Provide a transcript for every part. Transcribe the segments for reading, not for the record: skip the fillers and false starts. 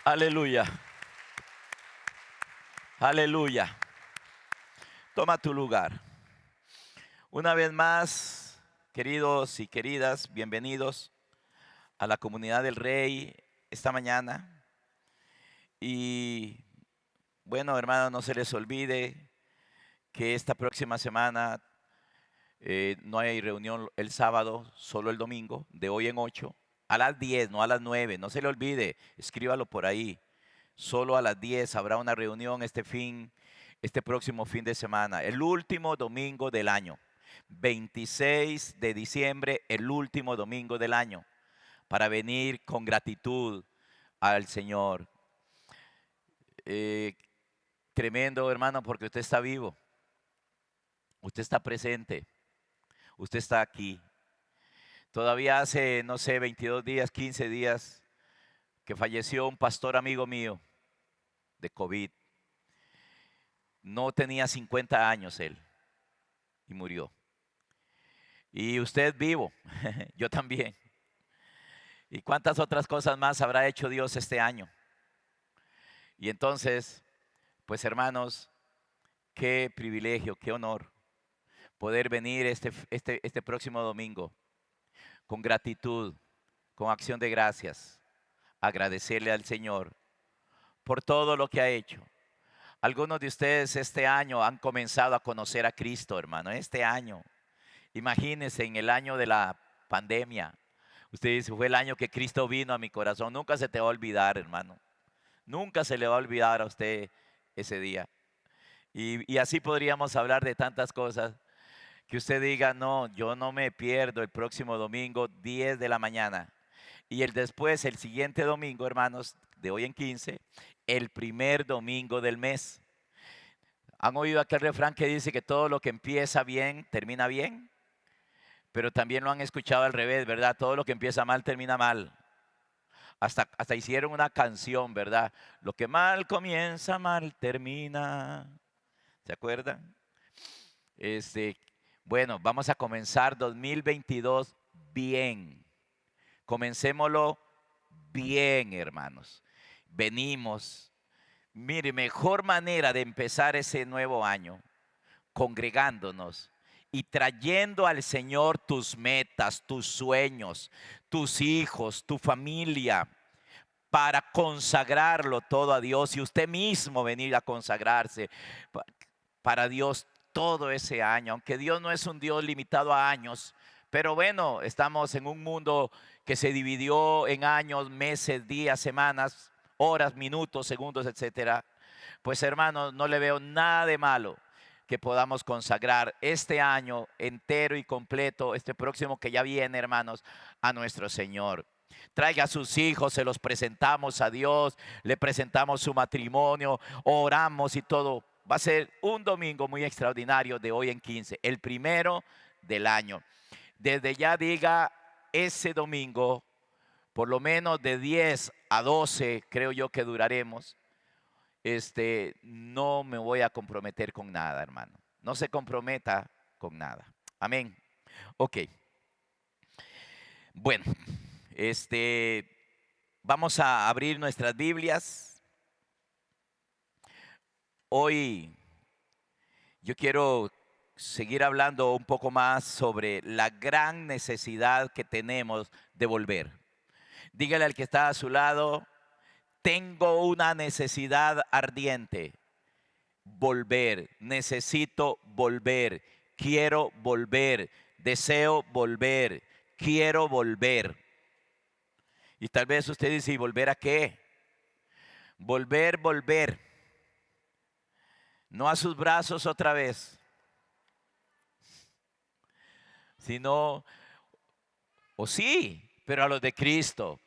Aleluya. Aleluya. Toma tu lugar. Una vez más, queridos y queridas, bienvenidos a la comunidad del Rey esta mañana. Y bueno, hermanos, no se les olvide que esta próxima semana no hay reunión el sábado, solo el domingo, de hoy en 8, a las 10, no a las 9. No se le olvide, escríbalo por ahí. Solo a las 10 habrá una reunión este próximo fin de semana, el último domingo del año, 26 de diciembre, el último domingo del año, para venir con gratitud al Señor. Eh, Tremendo, hermano, porque usted está vivo, usted está presente, usted está aquí. Todavía hace, no sé, 22 días, 15 días, que falleció un pastor amigo mío de COVID. No tenía 50 años él y murió. Y usted vivo, yo también. ¿Y cuántas otras cosas más habrá hecho Dios este año? Y entonces, pues hermanos, qué privilegio, qué honor poder venir este próximo domingo con gratitud, con acción de gracias, agradecerle al Señor por todo lo que ha hecho. Algunos de ustedes este año han comenzado a conocer a Cristo, hermano, este año. Imagínense en el año de la pandemia. Usted dice, fue el año que Cristo vino a mi corazón. Nunca se te va a olvidar, hermano. Nunca se le va a olvidar a usted ese día. Y así podríamos hablar de tantas cosas. Que usted diga, no, yo no me pierdo el próximo domingo, 10 de la mañana. Y el siguiente domingo, hermanos, de hoy en 15, el primer domingo del mes. ¿Han oído aquel refrán que dice que todo lo que empieza bien, termina bien? Pero también lo han escuchado al revés, ¿verdad? Todo lo que empieza mal, termina mal. Hasta hicieron una canción, ¿verdad? Lo que mal comienza, mal termina. ¿Se acuerdan? Este, bueno, vamos a comenzar 2022 bien. Comencémoslo bien, hermanos. Venimos. Mire, mejor manera de empezar ese nuevo año, congregándonos y trayendo al Señor tus metas, tus sueños, tus hijos, tu familia, para consagrarlo todo a Dios y usted mismo venir a consagrarse para Dios todo ese año. Aunque Dios no es un Dios limitado a años, pero bueno, estamos en un mundo que se dividió en años, meses, días, semanas, horas, minutos, segundos, etcétera. Pues hermanos, no le veo nada de malo que podamos consagrar este año entero y completo, este próximo que ya viene, hermanos, a nuestro Señor. Traiga a sus hijos, se los presentamos a Dios, le presentamos su matrimonio, oramos y todo. Va a ser un domingo muy extraordinario de hoy en 15, el primero del año. Desde ya diga ese domingo, por lo menos de 10 a 12, creo yo que duraremos. No me voy a comprometer con nada, hermano. No se comprometa con nada. Amén. Ok. Bueno, vamos a abrir nuestras Biblias. Hoy yo quiero seguir hablando un poco más sobre la gran necesidad que tenemos de volver. Dígale al que está a su lado, tengo una necesidad ardiente. Volver, necesito volver, quiero volver, deseo volver, quiero volver. Y tal vez usted dice, ¿y volver a qué? Volver. No a sus brazos otra vez, sino, o sí, pero a los de Cristo,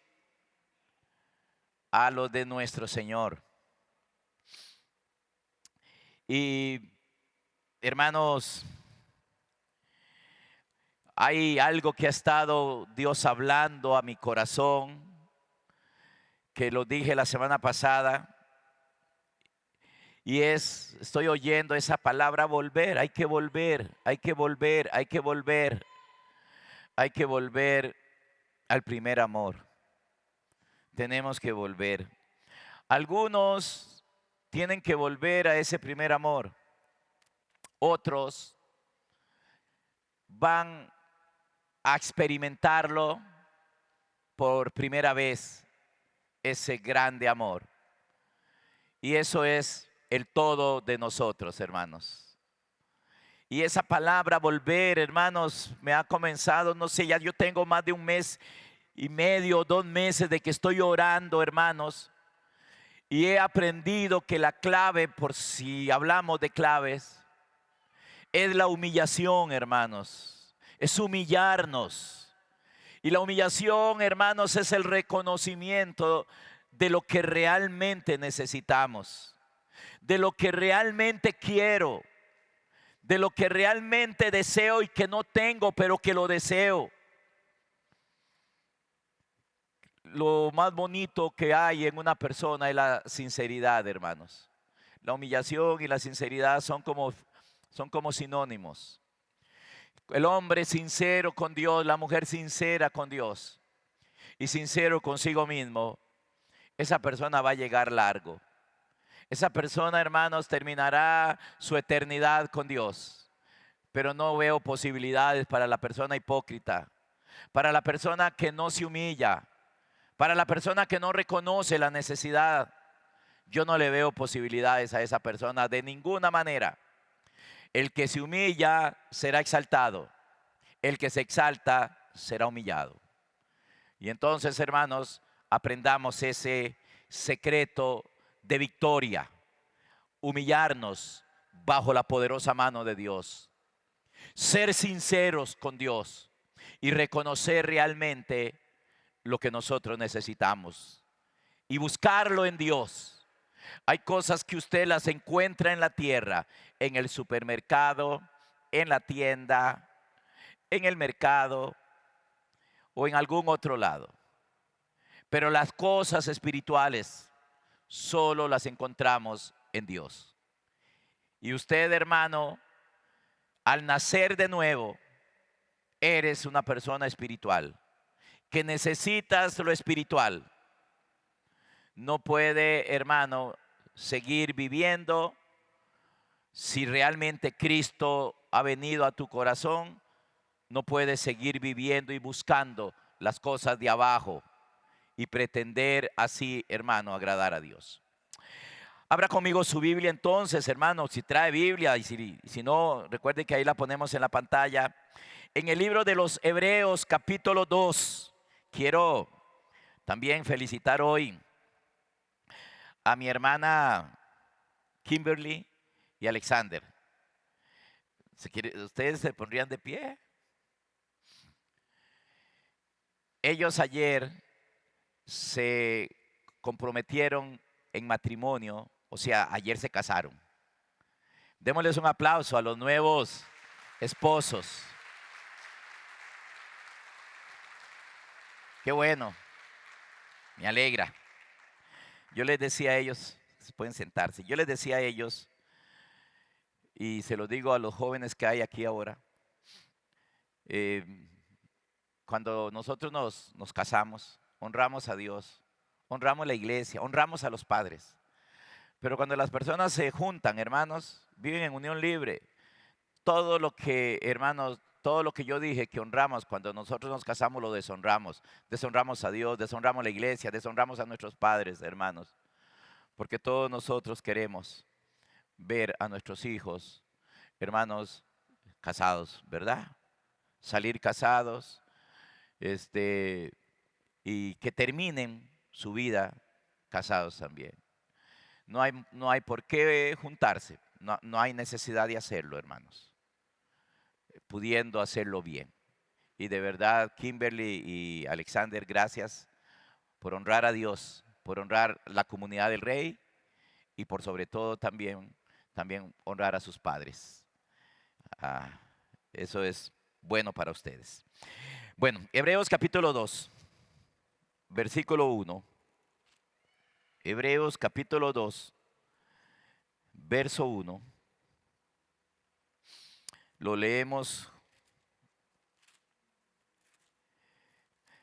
a los de nuestro Señor. Y hermanos, hay algo que ha estado Dios hablando a mi corazón, que lo dije la semana pasada, y estoy oyendo esa palabra volver, hay que volver, hay que volver, hay que volver, hay que volver al primer amor. Tenemos que volver. Algunos tienen que volver a ese primer amor. Otros van a experimentarlo por primera vez, ese grande amor. Y eso es el todo de nosotros, hermanos. Y esa palabra volver, hermanos, me ha comenzado, no sé, ya yo tengo más de 1 mes y medio, 2 meses de que estoy orando, hermanos. Y he aprendido que la clave, por si hablamos de claves, es la humillación, hermanos. Es humillarnos. Y la humillación, hermanos, es el reconocimiento de lo que realmente necesitamos, de lo que realmente quiero, de lo que realmente deseo y que no tengo, pero que lo deseo. Lo más bonito que hay en una persona es la sinceridad, hermanos. La humillación y la sinceridad son como sinónimos. El hombre sincero con Dios, la mujer sincera con Dios y sincero consigo mismo, esa persona va a llegar largo. Esa persona, hermanos, terminará su eternidad con Dios. Pero no veo posibilidades para la persona hipócrita, para la persona que no se humilla, para la persona que no reconoce la necesidad. Yo no le veo posibilidades a esa persona de ninguna manera. El que se humilla será exaltado. El que se exalta será humillado. Y entonces, hermanos, aprendamos ese secreto de victoria. Humillarnos bajo la poderosa mano de Dios. Ser sinceros con Dios y reconocer realmente lo que nosotros necesitamos. Y buscarlo en Dios. Hay cosas que usted las encuentra en la tierra, en el supermercado, en la tienda, en el mercado o en algún otro lado. Pero las cosas espirituales solo las encontramos en Dios. Y usted, hermano, al nacer de nuevo, eres una persona espiritual, que necesitas lo espiritual. No puede, hermano, seguir viviendo si realmente Cristo ha venido a tu corazón. No puedes seguir viviendo y buscando las cosas de abajo y pretender así, hermano, agradar a Dios. Abra conmigo su Biblia entonces, hermano, si trae Biblia y si no, recuerde que ahí la ponemos en la pantalla. En el libro de los Hebreos, capítulo 2, quiero también felicitar hoy a mi hermana Kimberly y Alexander. ¿Ustedes se pondrían de pie? Ellos ayer se comprometieron en matrimonio, o sea, ayer se casaron. Démosles un aplauso a los nuevos esposos. Qué bueno, me alegra. Yo les decía a ellos, pueden sentarse, yo les decía a ellos, y se lo digo a los jóvenes que hay aquí ahora, eh, cuando nosotros nos casamos, honramos a Dios, honramos la iglesia, honramos a los padres. Pero cuando las personas se juntan, hermanos, viven en unión libre. Todo lo que, hermanos, todo lo que yo dije que honramos cuando nosotros nos casamos lo deshonramos. Deshonramos a Dios, deshonramos a la iglesia, deshonramos a nuestros padres, hermanos. Porque todos nosotros queremos ver a nuestros hijos, hermanos, casados, ¿verdad? Salir casados, y que terminen su vida casados también. No hay por qué juntarse, no hay necesidad de hacerlo, hermanos, pudiendo hacerlo bien. Y de verdad, Kimberly y Alexander, gracias por honrar a Dios, por honrar la comunidad del Rey y por sobre todo también honrar a sus padres. Ah, eso es bueno para ustedes. Bueno, Hebreos capítulo 2, versículo 1. Hebreos capítulo 2, verso 1. Lo leemos.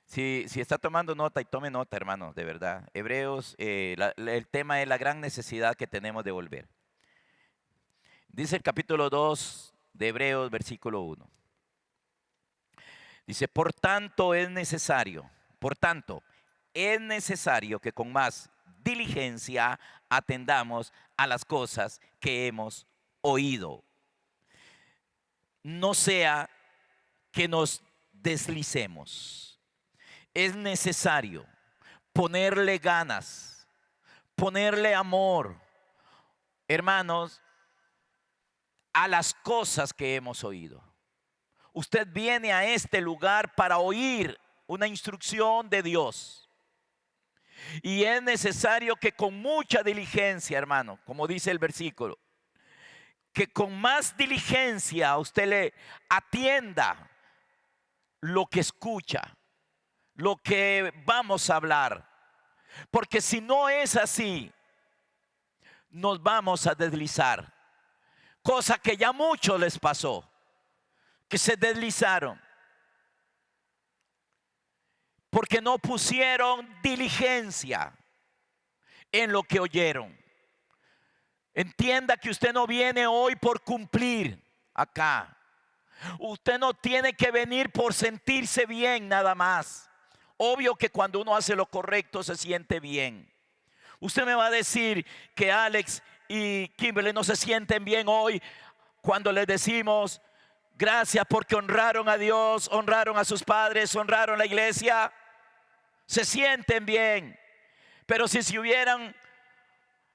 Si está tomando nota, y tome nota, hermano, de verdad. Hebreos, el tema es la gran necesidad que tenemos de volver. Dice el capítulo 2 de Hebreos, versículo 1. Dice, por tanto es necesario que con más diligencia atendamos a las cosas que hemos oído. No sea que nos deslicemos. Es necesario ponerle ganas, ponerle amor, hermanos, a las cosas que hemos oído. Usted viene a este lugar para oír una instrucción de Dios. Y es necesario que con mucha diligencia, hermano, como dice el versículo, que con más diligencia usted le atienda lo que escucha, lo que vamos a hablar. Porque si no es así, nos vamos a deslizar. Cosa que ya muchos les pasó, que se deslizaron porque no pusieron diligencia en lo que oyeron. Entienda que usted no viene hoy por cumplir acá. Usted no tiene que venir por sentirse bien nada más. Obvio que cuando uno hace lo correcto se siente bien. Usted me va a decir que Alex y Kimberly no se sienten bien hoy cuando les decimos gracias porque honraron a Dios, honraron a sus padres, honraron la iglesia. Se sienten bien. Pero si se hubieran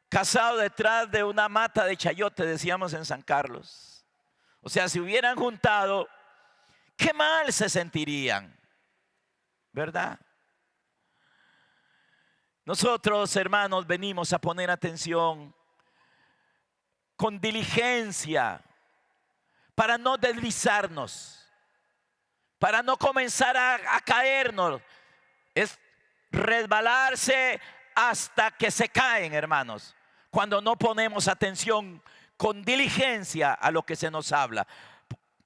casado detrás de una mata de chayote, decíamos en San Carlos, o sea, si hubieran juntado, qué mal se sentirían, ¿verdad? Nosotros, hermanos, venimos a poner atención con diligencia para no deslizarnos, para no comenzar a caernos. Es resbalarse hasta que se caen, hermanos, cuando no ponemos atención con diligencia a lo que se nos habla.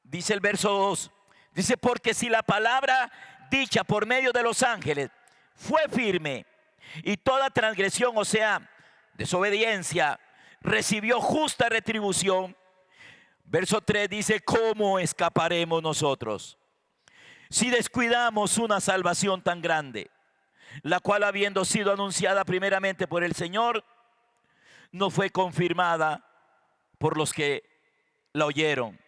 Dice el verso 2, dice, porque si la palabra dicha por medio de los ángeles fue firme y toda transgresión, o sea, desobediencia, recibió justa retribución. Verso 3 dice, ¿cómo escaparemos nosotros si descuidamos una salvación tan grande, la cual habiendo sido anunciada primeramente por el Señor, no fue confirmada por los que la oyeron,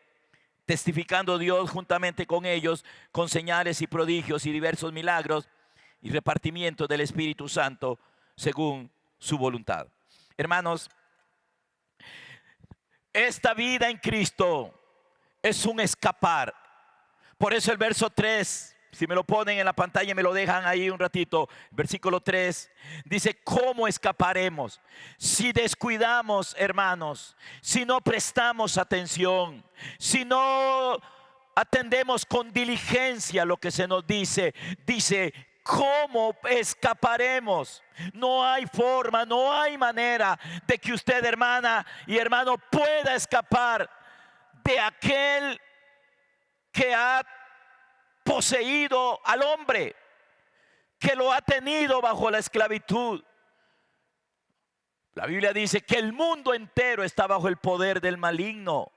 testificando Dios juntamente con ellos con señales y prodigios y diversos milagros y repartimiento del Espíritu Santo según su voluntad? Hermanos, esta vida en Cristo es un escapar. Por eso el verso 3, si me lo ponen en la pantalla y me lo dejan ahí un ratito, versículo 3, dice, ¿cómo escaparemos? Si descuidamos, hermanos, si no prestamos atención, si no atendemos con diligencia lo que se nos dice, dice, ¿cómo escaparemos? No hay forma, no hay manera de que usted, hermana y hermano, pueda escapar de aquel que ha poseído al hombre, que lo ha tenido bajo la esclavitud. La Biblia dice que el mundo entero está bajo el poder del maligno.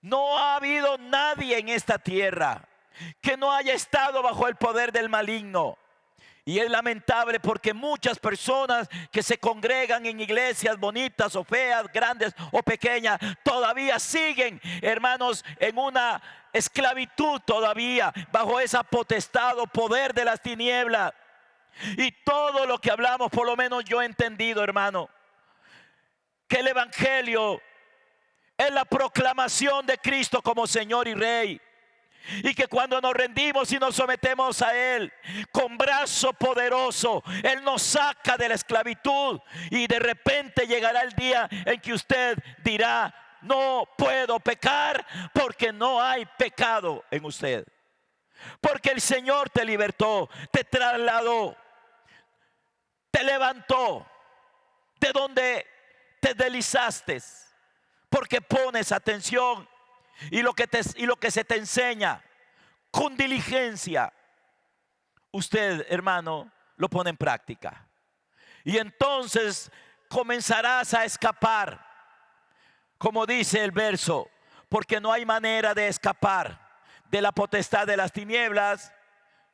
No ha habido nadie en esta tierra que no haya estado bajo el poder del maligno. Y es lamentable porque muchas personas que se congregan en iglesias bonitas o feas, grandes o pequeñas, todavía siguen, hermanos, en una esclavitud todavía, bajo esa potestad o poder de las tinieblas. Y todo lo que hablamos, por lo menos yo he entendido, hermano, que el evangelio es la proclamación de Cristo como Señor y Rey. Y que cuando nos rendimos y nos sometemos a Él con brazo poderoso, Él nos saca de la esclavitud. Y de repente llegará el día en que usted dirá, no puedo pecar porque no hay pecado en usted. Porque el Señor te libertó, te trasladó, te levantó de donde te deslizaste. Porque pones atención. Y lo que se te enseña con diligencia. usted, hermano, lo pone en práctica. Y entonces comenzarás a escapar, como dice el verso, porque no hay manera de escapar de la potestad de las tinieblas,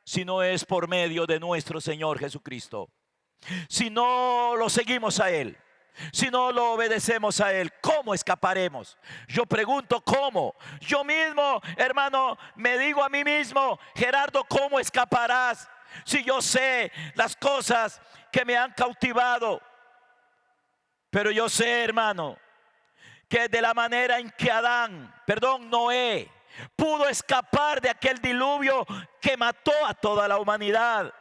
si no es por medio de nuestro Señor Jesucristo. Si no lo seguimos a Él, si no lo obedecemos a Él, ¿cómo escaparemos? Yo pregunto, ¿cómo? Yo mismo, hermano, me digo a mí mismo, Gerardo, ¿cómo escaparás? Si yo sé las cosas que me han cautivado. Pero yo sé, hermano, que de la manera en que Noé pudo escapar de aquel diluvio que mató a toda la humanidad,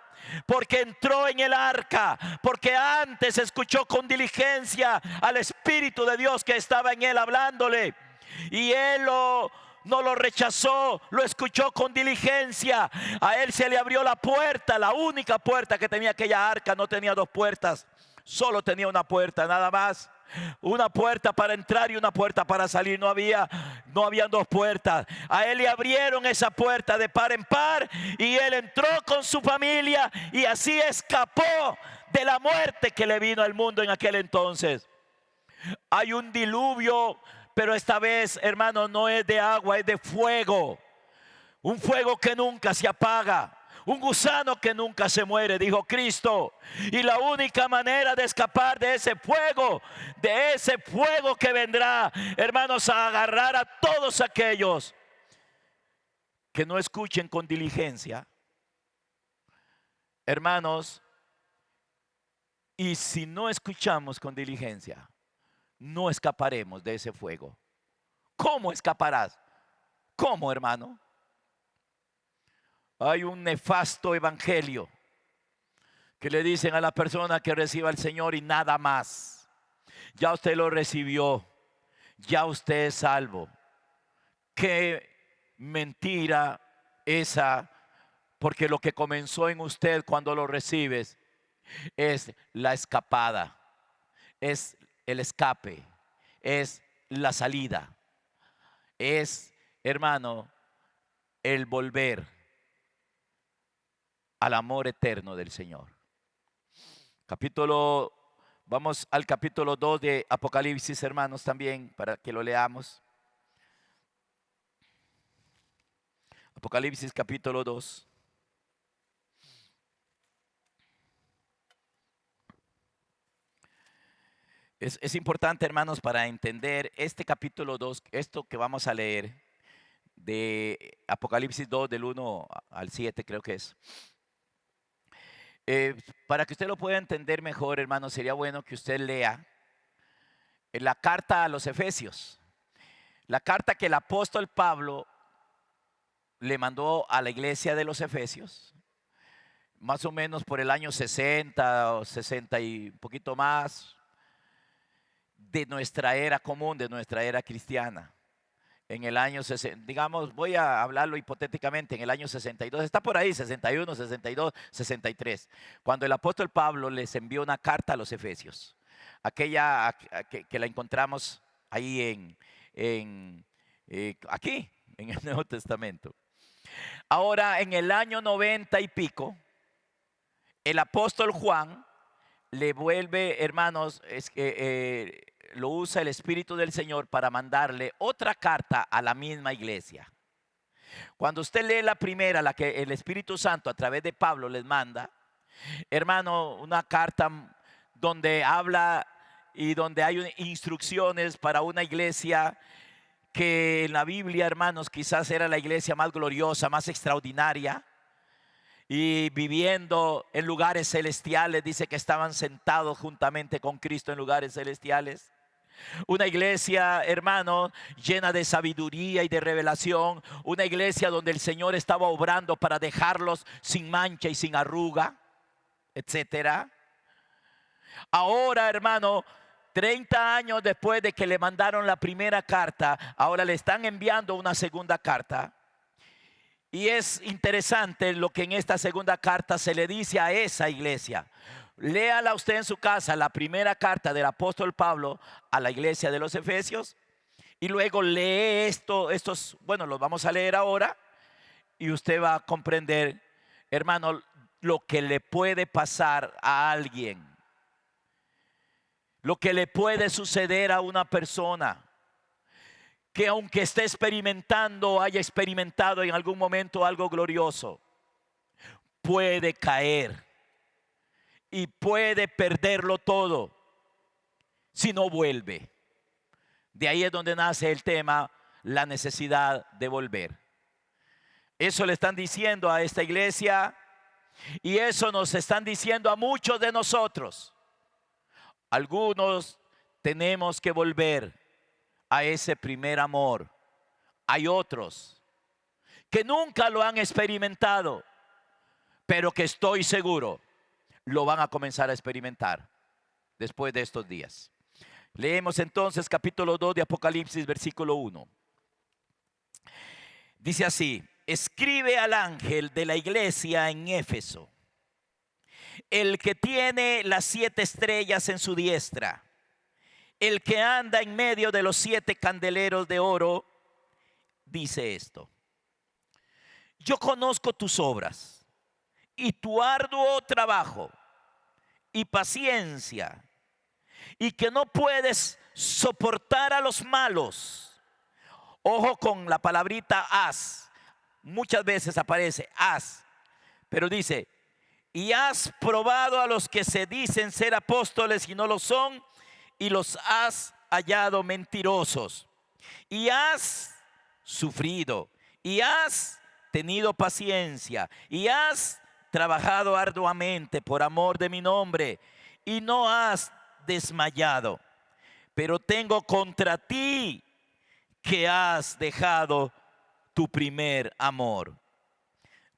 porque entró en el arca, porque antes escuchó con diligencia al Espíritu de Dios que estaba en él hablándole, y él no lo rechazó, lo escuchó con diligencia. A él se le abrió la puerta, la única puerta que tenía aquella arca. No tenía dos puertas, solo tenía una puerta, nada más. Una puerta para entrar y una puerta para salir. No habían dos puertas. A él le abrieron esa puerta de par en par, y él entró con su familia, y así escapó de la muerte que le vino al mundo en aquel entonces. Hay un diluvio, pero esta vez, hermano, no es de agua, es de fuego. Un fuego que nunca se apaga. Un gusano que nunca se muere, dijo Cristo. Y la única manera de escapar de ese fuego que vendrá, hermanos, a agarrar a todos aquellos que no escuchen con diligencia. Hermanos, y si no escuchamos con diligencia, no escaparemos de ese fuego. ¿Cómo escaparás? ¿Cómo, hermano? Hay un nefasto evangelio que le dicen a la persona que reciba al Señor y nada más. Ya usted lo recibió, ya usted es salvo. Qué mentira esa, porque lo que comenzó en usted cuando lo recibes es la escapada, es el escape, es la salida, es, hermano, el volver al amor eterno del Señor. Vamos al capítulo 2 de Apocalipsis, hermanos, también para que lo leamos. Apocalipsis capítulo 2. Es importante, hermanos, para entender este capítulo 2, esto que vamos a leer de Apocalipsis 2 del 1 al 7 creo que es. Para que usted lo pueda entender mejor, hermano, sería bueno que usted lea la carta a los Efesios. La carta que el apóstol Pablo le mandó a la iglesia de los Efesios, más o menos por el año 60 o 60 y un poquito más de nuestra era común, de nuestra era cristiana. En el año 60, digamos, voy a hablarlo hipotéticamente, en el año 62, está por ahí, 61, 62, 63, cuando el apóstol Pablo les envió una carta a los Efesios, aquella que la encontramos ahí aquí, en el Nuevo Testamento. Ahora, en el año 90 y pico, el apóstol Juan le vuelve, hermanos, lo usa el Espíritu del Señor para mandarle otra carta a la misma iglesia. Cuando usted lee la primera, la que el Espíritu Santo a través de Pablo les manda, hermano, una carta donde habla y donde hay instrucciones para una iglesia que en la Biblia, hermanos, quizás era la iglesia más gloriosa, más extraordinaria, y viviendo en lugares celestiales. Dice que estaban sentados juntamente con Cristo en lugares celestiales. Una iglesia, hermano, llena de sabiduría y de revelación. Una iglesia donde el Señor estaba obrando para dejarlos sin mancha y sin arruga, etcétera. Ahora, hermano, 30 años después de que le mandaron la primera carta, ahora le están enviando una segunda carta. Y es interesante lo que en esta segunda carta se le dice a esa iglesia. Léala usted en su casa, la primera carta del apóstol Pablo a la iglesia de los Efesios, y luego lee estos, bueno, los vamos a leer ahora, y usted va a comprender, hermano, lo que le puede pasar a alguien, lo que le puede suceder a una persona que aunque esté experimentando, haya experimentado en algún momento algo glorioso, puede caer y puede perderlo todo si no vuelve. De ahí es donde nace el tema, la necesidad de volver. Eso le están diciendo a esta iglesia y eso nos están diciendo a muchos de nosotros. Algunos tenemos que volver a ese primer amor. Hay otros que nunca lo han experimentado, pero que estoy seguro lo van a comenzar a experimentar después de estos días. Leemos entonces capítulo 2 de Apocalipsis, versículo 1. Dice así: escribe al ángel de la iglesia en Éfeso, el que tiene las 7 estrellas en su diestra, el que anda en medio de los 7 candeleros de oro, dice esto: yo conozco tus obras y tu arduo trabajo y paciencia, y que no puedes soportar a los malos. Ojo con la palabrita has. Muchas veces aparece has, pero dice: y has probado a los que se dicen ser apóstoles y no lo son, y los has hallado mentirosos. Y has sufrido, y has tenido paciencia, y has trabajado arduamente por amor de mi nombre, y no has desmayado. Pero tengo contra ti que has dejado tu primer amor.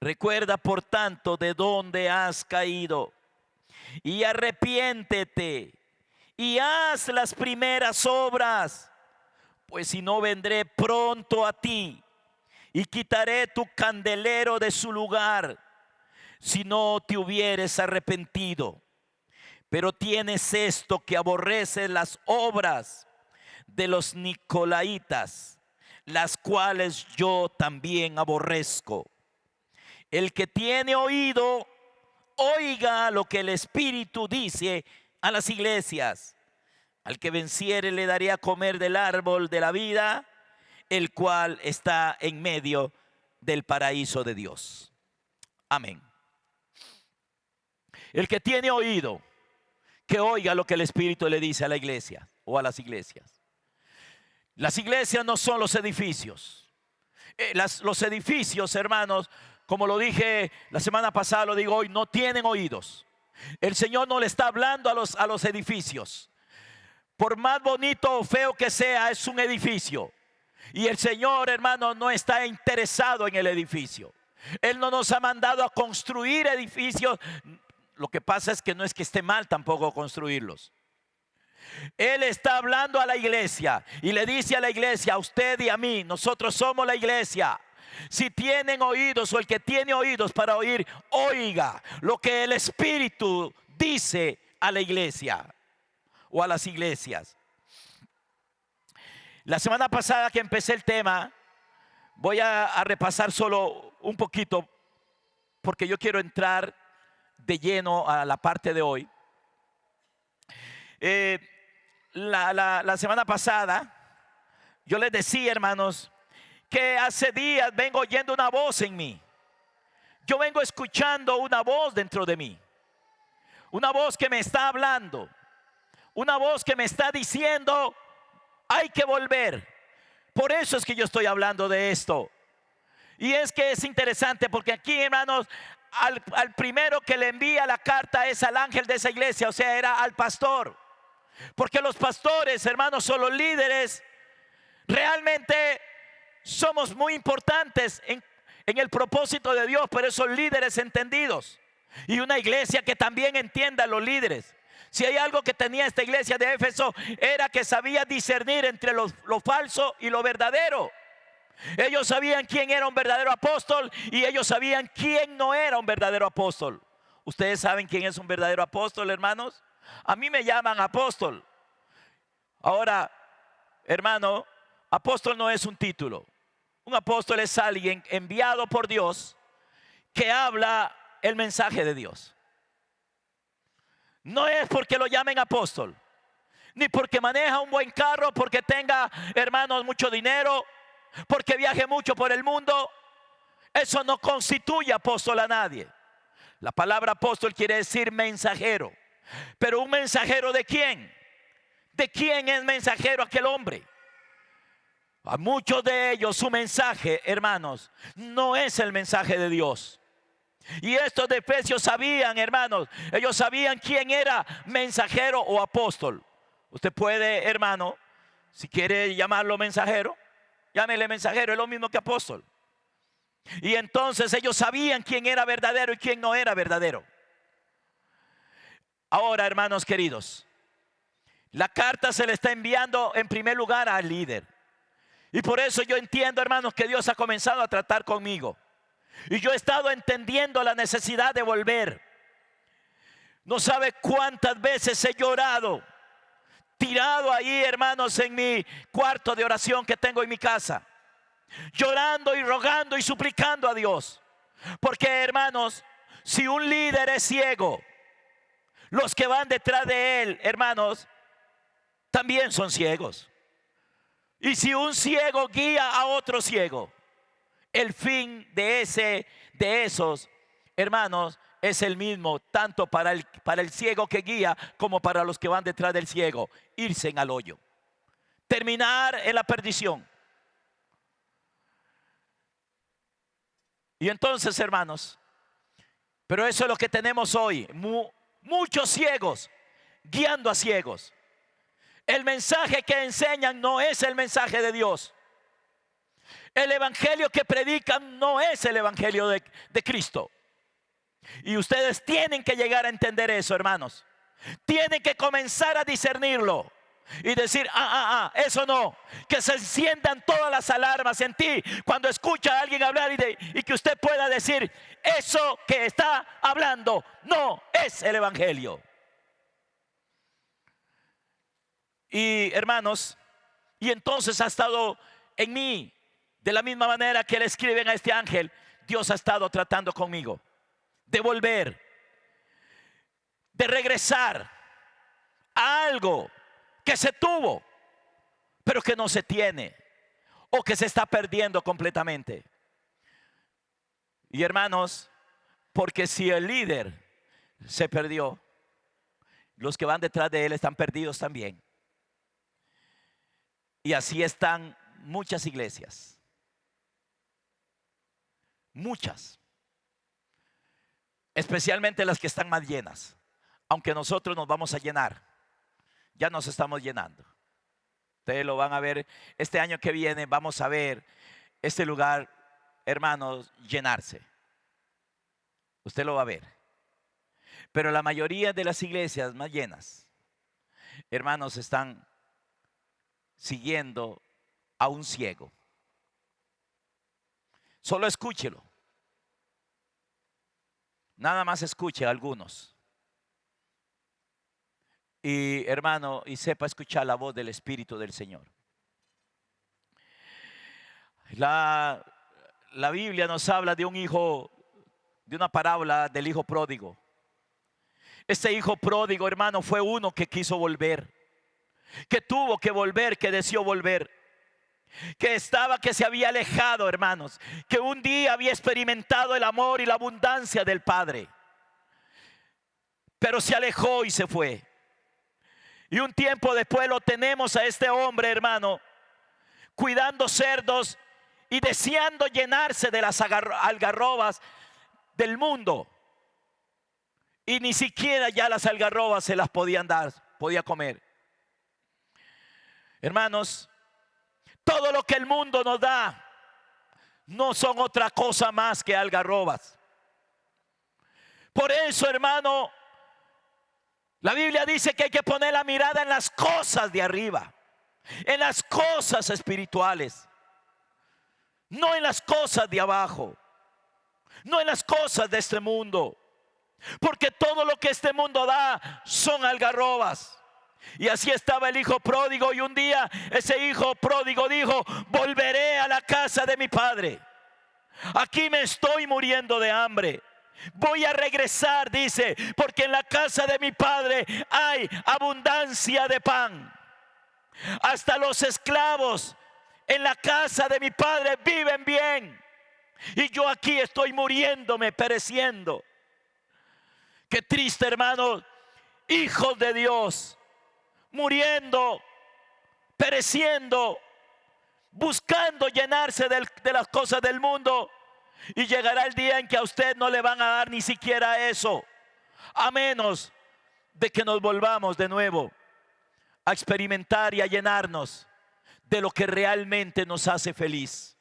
Recuerda, por tanto, de dónde has caído, y arrepiéntete, y haz las primeras obras, pues si no, vendré pronto a ti, y quitaré tu candelero de su lugar, si no te hubieres arrepentido. Pero tienes esto, que aborreces las obras de los nicolaitas, las cuales yo también aborrezco. El que tiene oído, oiga lo que el Espíritu dice a las iglesias. Al que venciere le daré a comer del árbol de la vida, el cual está en medio del paraíso de Dios. Amén. El que tiene oído, que oiga lo que el Espíritu le dice a la iglesia o a las iglesias. Las iglesias no son los edificios. Los edificios, hermanos, como lo dije la semana pasada, lo digo hoy, no tienen oídos. El Señor no le está hablando a los edificios. Por más bonito o feo que sea, es un edificio. Y el Señor, hermano, no está interesado en el edificio. Él no nos ha mandado a construir edificios. Lo que pasa es que no es que esté mal tampoco construirlos. Él está hablando a la iglesia y le dice a la iglesia, a usted y a mí, nosotros somos la iglesia. Si tienen oídos, o el que tiene oídos para oír, oiga lo que el Espíritu dice a la iglesia o a las iglesias. La semana pasada que empecé el tema, voy a repasar solo un poquito, porque yo quiero entrar de lleno a la parte de hoy. La semana pasada yo les decía, hermanos, que hace días vengo oyendo una voz en mí. Yo vengo escuchando una voz dentro de mí, una voz que me está hablando, una voz que me está diciendo hay que volver. Por eso es que yo estoy hablando de esto. Y es que es interesante porque aquí, hermanos, al primero que le envía la carta es al ángel de esa iglesia, o sea, era al pastor. Porque los pastores, hermanos, son los líderes. Realmente somos muy importantes en el propósito de Dios, pero esos líderes entendidos. Y una iglesia que también entienda a los líderes. Si hay algo que tenía esta iglesia de Éfeso, era que sabía discernir entre lo falso y lo verdadero. Ellos sabían quién era un verdadero apóstol y ellos sabían quién no era un verdadero apóstol. ¿Ustedes saben quién es un verdadero apóstol, hermanos? A mí me llaman apóstol. Ahora, hermano, apóstol no es un título. Un apóstol es alguien enviado por Dios que habla el mensaje de Dios. No es porque lo llamen apóstol, ni porque maneja un buen carro, porque tenga, hermanos, mucho dinero, porque viaje mucho por el mundo. Eso no constituye apóstol a nadie. La palabra apóstol quiere decir mensajero. Pero ¿un mensajero de quién? ¿De quién es mensajero aquel hombre? A muchos de ellos su mensaje, hermanos, no es el mensaje de Dios. Y estos de Efesios sabían, hermanos, ellos sabían quién era mensajero o apóstol. Usted puede, hermano, si quiere llamarlo mensajero, llámele mensajero, es lo mismo que apóstol. Y entonces ellos sabían quién era verdadero y quién no era verdadero. Ahora, hermanos queridos, la carta se le está enviando en primer lugar al líder. Y por eso yo entiendo, hermanos, que Dios ha comenzado a tratar conmigo. Y yo he estado entendiendo la necesidad de volver. No sabe cuántas veces he llorado, tirado ahí, hermanos, en mi cuarto de oración que tengo en mi casa, llorando y rogando y suplicando a Dios. Porque, hermanos, si un líder es ciego, los que van detrás de él, hermanos, también son ciegos. Y si un ciego guía a otro ciego, el fin de esos, hermanos, es el mismo, tanto para el ciego que guía como para los que van detrás del ciego: irse al hoyo, terminar en la perdición. Y entonces, hermanos, pero eso es lo que tenemos hoy: muchos ciegos guiando a ciegos. El mensaje que enseñan no es el mensaje de Dios. El evangelio que predican no es el evangelio de Cristo. Y ustedes tienen que llegar a entender eso, hermanos. Tienen que comenzar a discernirlo y decir: eso no. Que se enciendan todas las alarmas en ti cuando escucha a alguien hablar y que usted pueda decir: eso que está hablando no es el evangelio. Y, hermanos, y entonces ha estado en mí, de la misma manera que le escriben a este ángel, Dios ha estado tratando conmigo de volver, de regresar a algo que se tuvo, pero que no se tiene, o que se está perdiendo completamente. Y, hermanos, porque si el líder se perdió, los que van detrás de él están perdidos también. Y así están muchas iglesias. Muchas. Especialmente las que están más llenas. Aunque nosotros nos vamos a llenar. Ya nos estamos llenando. Ustedes lo van a ver. Este año que viene vamos a ver este lugar, hermanos, llenarse. Usted lo va a ver. Pero la mayoría de las iglesias más llenas, hermanos, están siguiendo a un ciego. Solo escúchelo. Nada más escuche a algunos. Y, hermano, y sepa escuchar la voz del Espíritu del Señor. La Biblia nos habla de un hijo, de una parábola del hijo pródigo. Este hijo pródigo, hermano, fue uno que quiso volver, que tuvo que volver, que deseó volver, que se había alejado, hermanos, que un día había experimentado el amor y la abundancia del Padre, pero se alejó y se fue. Y un tiempo después lo tenemos a este hombre, hermano, cuidando cerdos y deseando llenarse de las algarrobas del mundo. Y ni siquiera ya las algarrobas se las podía comer. Hermanos, todo lo que el mundo nos da no son otra cosa más que algarrobas. Por eso, hermano, la Biblia dice que hay que poner la mirada en las cosas de arriba, en las cosas espirituales, no en las cosas de abajo, no en las cosas de este mundo, porque todo lo que este mundo da son algarrobas. Y así estaba el hijo pródigo, y un día ese hijo pródigo dijo: volveré a la casa de mi padre. Aquí me estoy muriendo de hambre. Voy a regresar, dice, porque en la casa de mi padre hay abundancia de pan. Hasta los esclavos en la casa de mi padre viven bien. Y yo aquí estoy muriéndome, pereciendo. Qué triste, hermano. Hijos de Dios, muriendo, pereciendo, buscando llenarse de las cosas del mundo. Y llegará el día en que a usted no le van a dar ni siquiera eso, a menos de que nos volvamos de nuevo a experimentar y a llenarnos de lo que realmente nos hace feliz.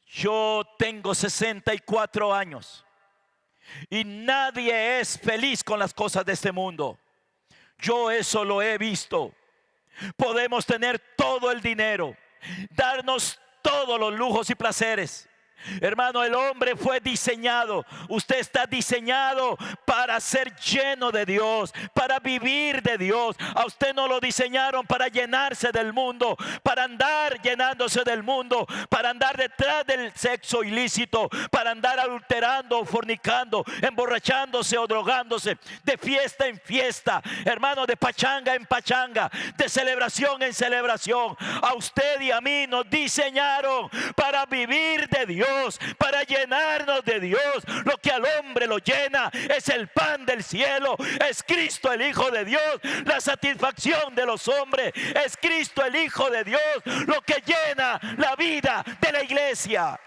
Yo tengo 64 años y nadie es feliz con las cosas de este mundo. Yo eso lo he visto. Podemos tener todo el dinero, darnos todos los lujos y placeres. Hermano, el hombre fue diseñado, usted está diseñado para ser lleno de Dios, para vivir de Dios. A usted no lo diseñaron para llenarse del mundo, para andar llenándose del mundo, para andar detrás del sexo ilícito, para andar adulterando, fornicando, emborrachándose o drogándose, de fiesta en fiesta, hermano, de pachanga en pachanga, de celebración en celebración. A usted y a mí nos diseñaron para vivir de Dios, para llenarnos de Dios. Lo que al hombre lo llena es el pan del cielo, es Cristo el Hijo de Dios. La satisfacción de los hombres es Cristo el Hijo de Dios, lo que llena la vida de la iglesia.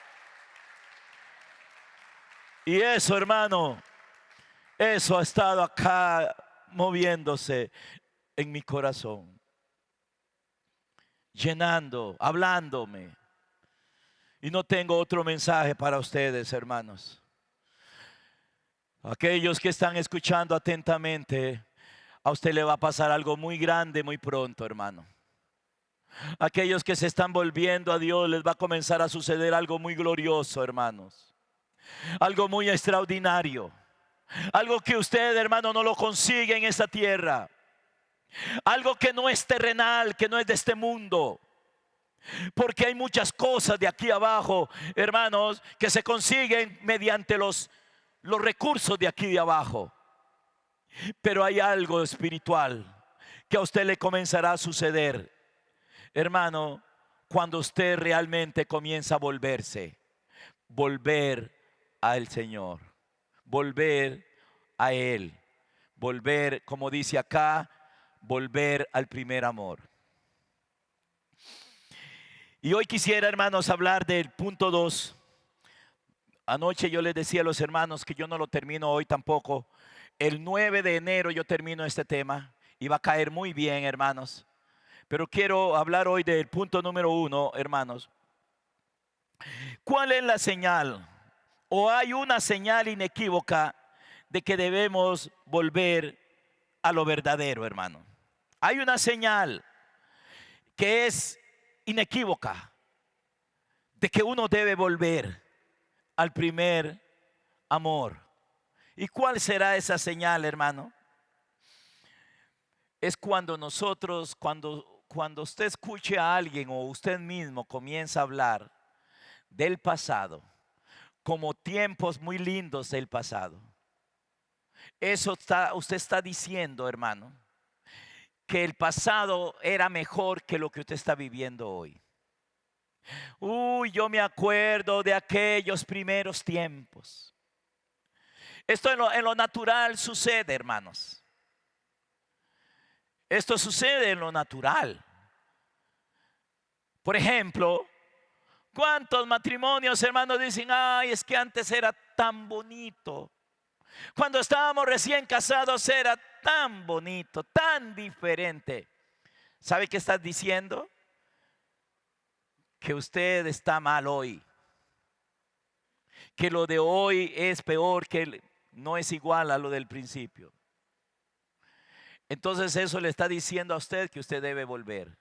Y eso, hermano, eso ha estado acá moviéndose en mi corazón, llenando, hablándome. Y no tengo otro mensaje para ustedes, hermanos. Aquellos que están escuchando atentamente, a usted le va a pasar algo muy grande muy pronto, hermano. Aquellos que se están volviendo a Dios, les va a comenzar a suceder algo muy glorioso, hermanos. Algo muy extraordinario. Algo que usted, hermano, no lo consigue en esta tierra. Algo que no es terrenal, que no es de este mundo. Porque hay muchas cosas de aquí abajo, hermanos, que se consiguen mediante los recursos de aquí de abajo. Pero hay algo espiritual que a usted le comenzará a suceder, hermano, cuando usted realmente comienza a volver al Señor, volver a Él, volver, como dice acá, volver al primer amor. Y hoy quisiera, hermanos, hablar del punto 2. Anoche yo les decía a los hermanos que yo no lo termino hoy tampoco. El 9 de enero yo termino este tema y va a caer muy bien, hermanos. Pero quiero hablar hoy del punto número 1, hermanos. ¿Cuál es la señal? ¿O hay una señal inequívoca de que debemos volver a lo verdadero, hermano? Hay una señal que es inequívoca de que uno debe volver al primer amor. ¿Y cuál será esa señal, hermano? Es cuando nosotros, cuando usted escuche a alguien o usted mismo comienza a hablar del pasado como tiempos muy lindos del pasado. Usted está diciendo, hermano, que el pasado era mejor que lo que usted está viviendo hoy. Uy, yo me acuerdo de aquellos primeros tiempos. Esto en lo natural sucede, hermanos. Esto sucede en lo natural. Por ejemplo, ¿cuántos matrimonios, hermanos, dicen, ay, es que antes era tan bonito? Cuando estábamos recién casados era tan bonito, tan diferente. ¿Sabe qué estás diciendo? Que usted está mal hoy. Que lo de hoy es peor, que no es igual a lo del principio. Entonces eso le está diciendo a usted que usted debe volver.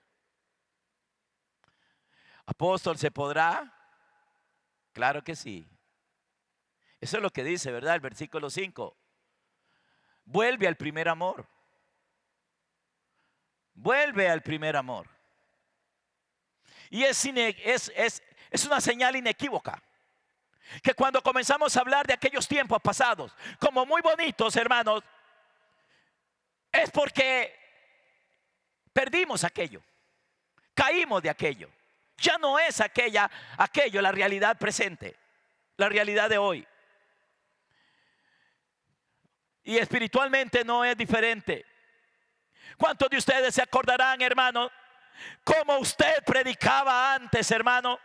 Apóstol, ¿se podrá? Claro que sí. Eso es lo que dice, ¿verdad? El versículo 5. Vuelve al primer amor. Vuelve al primer amor. Y es una señal inequívoca. que cuando comenzamos a hablar de aquellos tiempos pasados, como muy bonitos, hermanos, es porque perdimos aquello, caímos de aquello. Ya no es aquello la realidad presente, la realidad de hoy. Y espiritualmente no es diferente. ¿Cuántos de ustedes se acordarán, hermano, cómo usted predicaba antes, hermano?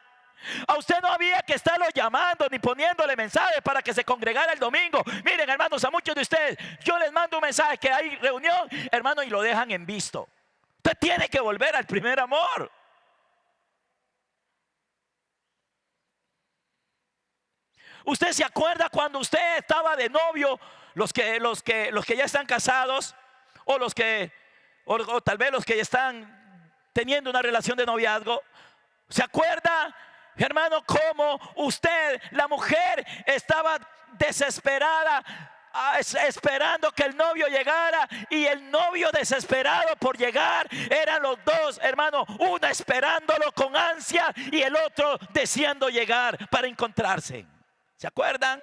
A usted no había que estarlo llamando ni poniéndole mensajes para que se congregara el domingo. Miren, hermanos, a muchos de ustedes yo les mando un mensaje que hay reunión, hermano, y lo dejan en visto. Usted tiene que volver al primer amor. ¿Usted se acuerda cuando usted estaba de novio? Los que ya están casados, o o tal vez los que ya están teniendo una relación de noviazgo. ¿Se acuerda, hermano, cómo usted, la mujer, estaba desesperada, esperando que el novio llegara, y el novio desesperado por llegar? Eran los dos, hermano, uno esperándolo con ansia y el otro deseando llegar para encontrarse. ¿Se acuerdan?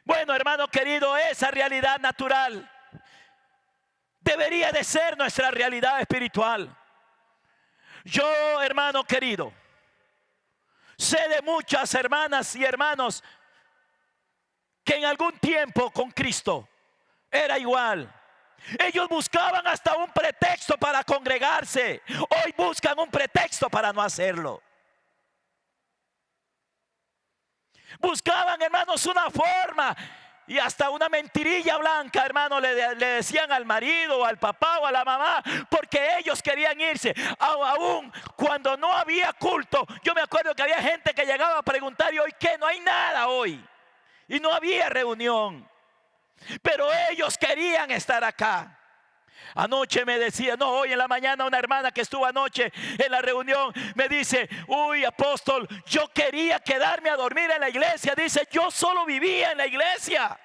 Bueno, hermano querido, esa realidad natural debería de ser nuestra realidad espiritual. Yo, hermano querido, sé de muchas hermanas y hermanos que en algún tiempo con Cristo era igual. Ellos buscaban hasta un pretexto para congregarse. Hoy buscan un pretexto para no hacerlo. Buscaban, hermanos, una forma y hasta una mentirilla blanca, hermano, le decían al marido o al papá o a la mamá, porque ellos querían irse. Aún cuando no había culto, yo me acuerdo que había gente que llegaba a preguntar: ¿y hoy qué? No hay nada hoy. Y no había reunión, pero ellos querían estar acá. Anoche me decía, no, hoy en la mañana, una hermana que estuvo anoche en la reunión me dice: uy, apóstol, yo quería quedarme a dormir en la iglesia. Dice, yo solo vivía en la iglesia.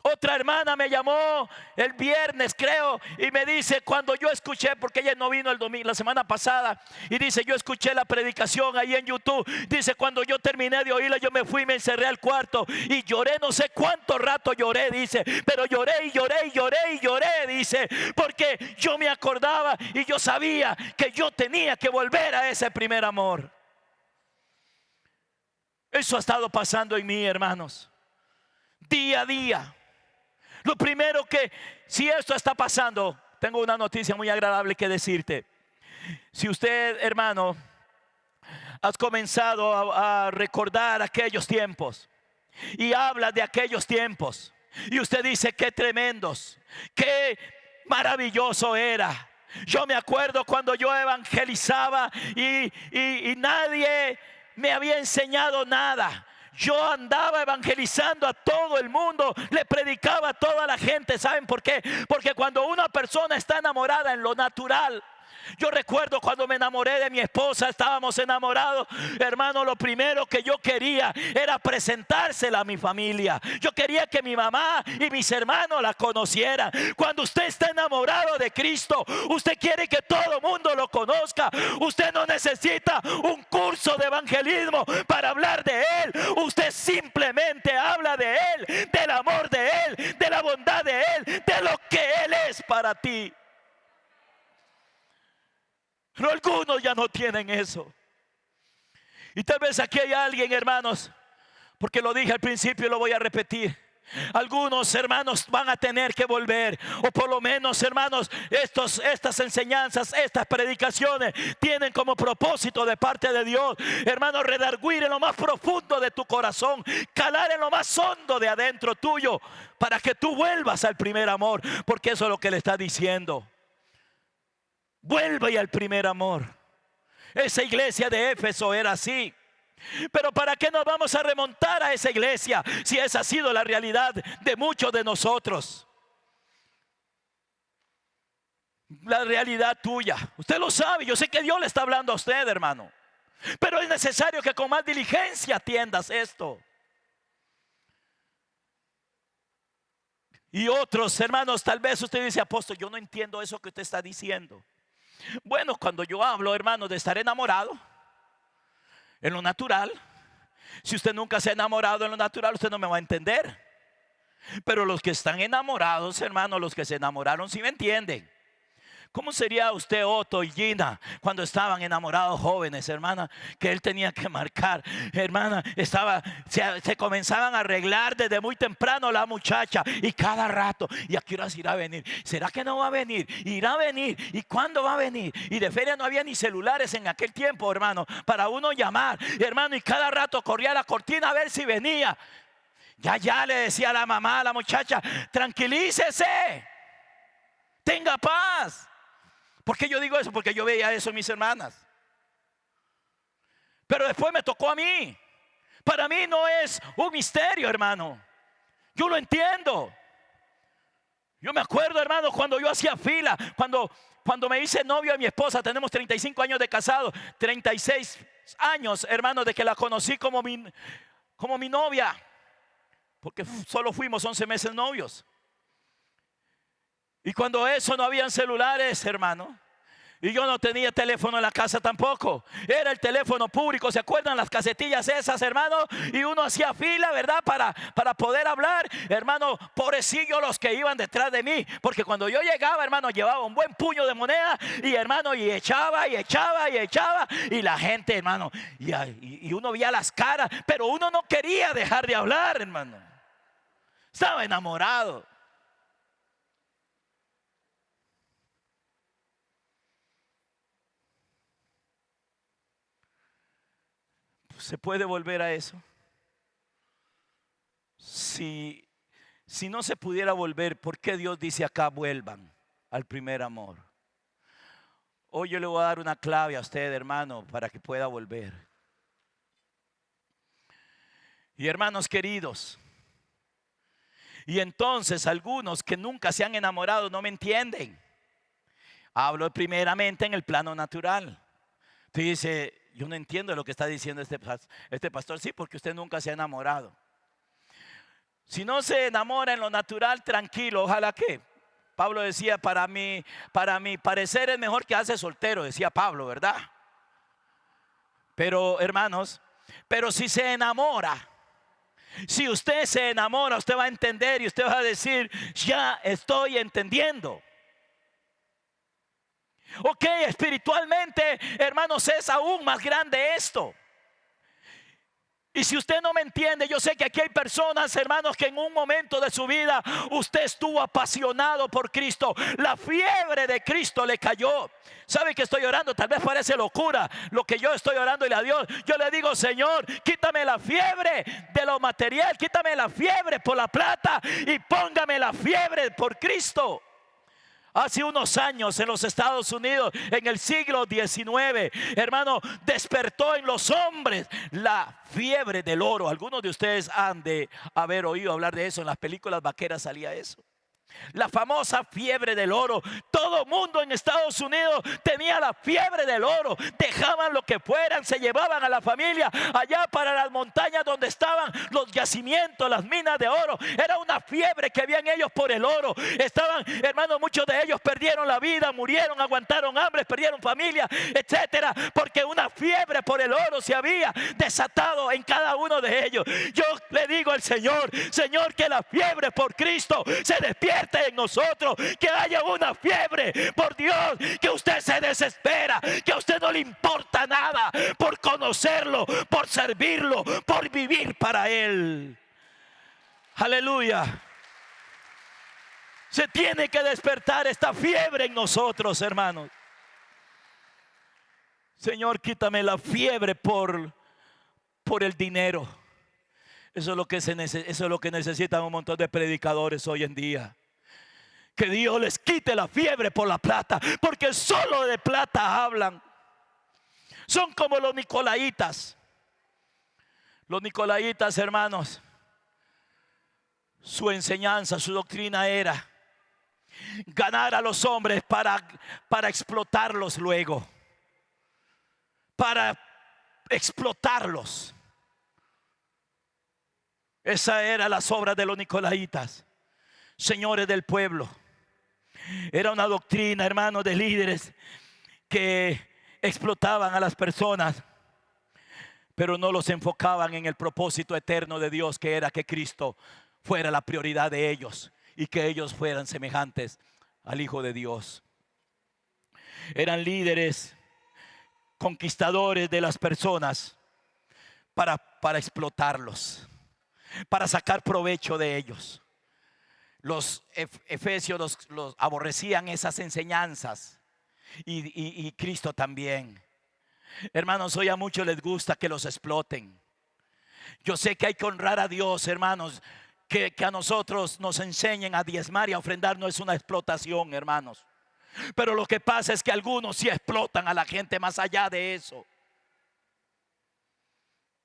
Otra hermana me llamó el viernes, creo, y me dice, cuando yo escuché, porque ella no vino el domingo, la semana pasada, y dice, yo escuché la predicación ahí en YouTube. Dice, cuando yo terminé de oírla, yo me fui y me encerré al cuarto y lloré, no sé cuánto rato lloré, dice, pero lloré y lloré y lloré y lloré, dice, porque yo me acordaba y yo sabía que yo tenía que volver a ese primer amor. Eso ha estado pasando en mí, hermanos, día a día. Lo primero que, si esto está pasando, tengo una noticia muy agradable que decirte. Si usted, hermano, has comenzado a recordar aquellos tiempos y habla de aquellos tiempos, y usted dice, qué tremendos, qué maravilloso era. Yo me acuerdo cuando yo evangelizaba y nadie me había enseñado nada. Yo andaba evangelizando a todo el mundo, le predicaba a toda la gente. ¿Saben por qué? Porque cuando una persona está enamorada en lo natural, yo recuerdo cuando me enamoré de mi esposa, estábamos enamorados, hermano, lo primero que yo quería era presentársela a mi familia. Yo quería que mi mamá y mis hermanos la conocieran. Cuando usted está enamorado de Cristo, usted quiere que todo el mundo lo conozca. Usted no necesita un curso de evangelismo para hablar de Él. Usted simplemente habla de Él, del amor de Él, de la bondad de Él, de lo que Él es para ti. Pero algunos ya no tienen eso. Y tal vez aquí hay alguien, hermanos, porque lo dije al principio y lo voy a repetir. Algunos hermanos van a tener que volver, o por lo menos, hermanos, estas enseñanzas, estas predicaciones tienen como propósito de parte de Dios, hermanos, redarguir en lo más profundo de tu corazón, calar en lo más hondo de adentro tuyo, para que tú vuelvas al primer amor, porque eso es lo que le está diciendo. Vuelve al primer amor. Esa iglesia de Éfeso era así. Pero ¿para qué nos vamos a remontar a esa iglesia si esa ha sido la realidad de muchos de nosotros? La realidad tuya, usted lo sabe. Yo sé que Dios le está hablando a usted, hermano, pero es necesario que con más diligencia atiendas esto. Y otros hermanos, tal vez usted dice, apóstol, yo no entiendo eso que usted está diciendo. Bueno, cuando yo hablo, hermano, de estar enamorado, En lo natural, si usted nunca se ha enamorado en lo natural, usted no me va a entender. Pero los que están enamorados, hermano, los que se enamoraron, sí me entienden. ¿Cómo sería usted, Otto y Gina, cuando estaban enamorados jóvenes, hermana? Que él tenía que marcar, hermana, se comenzaban a arreglar desde muy temprano la muchacha. Y cada rato, ¿y a qué horas irá a venir? ¿Será que no va a venir? ¿Irá a venir? ¿Y cuándo va a venir? Y de feria no había ni celulares en aquel tiempo, hermano, para uno llamar, hermano. Y cada rato corría a la cortina a ver si venía. Ya le decía a la mamá, a la muchacha, tranquilícese, tenga paz. ¿Por qué yo digo eso? Porque yo veía eso en mis hermanas. Pero después me tocó a mí. Para mí no es un misterio, hermano. Yo lo entiendo. Yo me acuerdo, hermano, cuando yo hacía fila, cuando me hice novio de mi esposa. Tenemos 35 años de casado, 36 años, hermano, de que la conocí como mi novia. Porque solo fuimos 11 meses novios. Y cuando eso no habían celulares, hermano, y yo no tenía teléfono en la casa tampoco. Era el teléfono público. ¿Se acuerdan las casetillas esas, hermano? Y uno hacía fila, ¿verdad? Para poder hablar. Hermano, pobrecillos los que iban detrás de mí. Porque cuando yo llegaba, hermano, llevaba un buen puño de moneda. Y hermano, y echaba. Y la gente, hermano, y uno veía las caras. Pero uno no quería dejar de hablar, hermano. Estaba enamorado. ¿Se puede volver a eso? Si no se pudiera volver, ¿por qué Dios dice acá vuelvan al primer amor? Hoy yo le voy a dar una clave a usted, hermano, para que pueda volver. Y hermanos queridos, y entonces algunos que nunca se han enamorado no me entienden. Hablo primeramente en el plano natural. Usted dice, yo no entiendo lo que está diciendo este pastor. Sí, porque usted nunca se ha enamorado. Si no se enamora en lo natural, tranquilo. Ojalá que Pablo decía, para mi parecer es mejor quedarse soltero, decía Pablo, ¿verdad? Pero hermanos, pero si se enamora, si usted se enamora, usted va a entender y usted va a decir, ya estoy entendiendo. Ok, espiritualmente, hermanos, es aún más grande esto. Y si usted no me entiende, yo sé que aquí hay personas, hermanos, que en un momento de su vida usted estuvo apasionado por Cristo. La fiebre de Cristo le cayó. ¿Sabe que estoy orando? Tal vez parece locura lo que yo estoy orando y a Dios. Yo le digo, Señor, quítame la fiebre de lo material, quítame la fiebre por la plata y póngame la fiebre por Cristo. Hace unos años en los Estados Unidos, en el siglo XIX, hermano, despertó en los hombres la fiebre del oro. Algunos de ustedes han de haber oído hablar de eso. En las películas vaqueras salía eso. La famosa fiebre del oro. Todo mundo en Estados Unidos tenía la fiebre del oro. Dejaban lo que fueran, se llevaban a la familia allá para las montañas donde estaban los yacimientos, las minas de oro. Era una fiebre que habían ellos por el oro. Estaban, hermanos, muchos de ellos perdieron la vida, murieron, aguantaron hambre, perdieron familia, etcétera, porque una fiebre por el oro se había desatado en cada uno de ellos. Yo le digo al Señor, Señor, que la fiebre por Cristo se despierte en nosotros, que haya una fiebre por Dios, que usted se desespera, que a usted no le importa nada por conocerlo, por servirlo, por vivir para Él. Aleluya. Se tiene que despertar esta fiebre en nosotros, hermanos. Señor, quítame la fiebre por el dinero. Eso es lo que necesitan un montón de predicadores hoy en día. Que Dios les quite la fiebre por la plata, porque solo de plata hablan. Son como los nicolaitas. Los nicolaitas, hermanos, su enseñanza, su doctrina era ganar a los hombres para explotarlos luego, para explotarlos. Esa era las obras de los nicolaitas, señores del pueblo. Era una doctrina, hermanos, de líderes que explotaban a las personas pero no los enfocaban en el propósito eterno de Dios, que era que Cristo fuera la prioridad de ellos y que ellos fueran semejantes al Hijo de Dios. Eran líderes, conquistadores de las personas para explotarlos, para sacar provecho de ellos. Los efesios los aborrecían esas enseñanzas y Cristo también. Hermanos, hoy a muchos les gusta que los exploten. Yo sé que hay que honrar a Dios, hermanos. Que a nosotros nos enseñen a diezmar y a ofrendar no es una explotación, hermanos. Pero lo que pasa es que algunos sí explotan a la gente más allá de eso.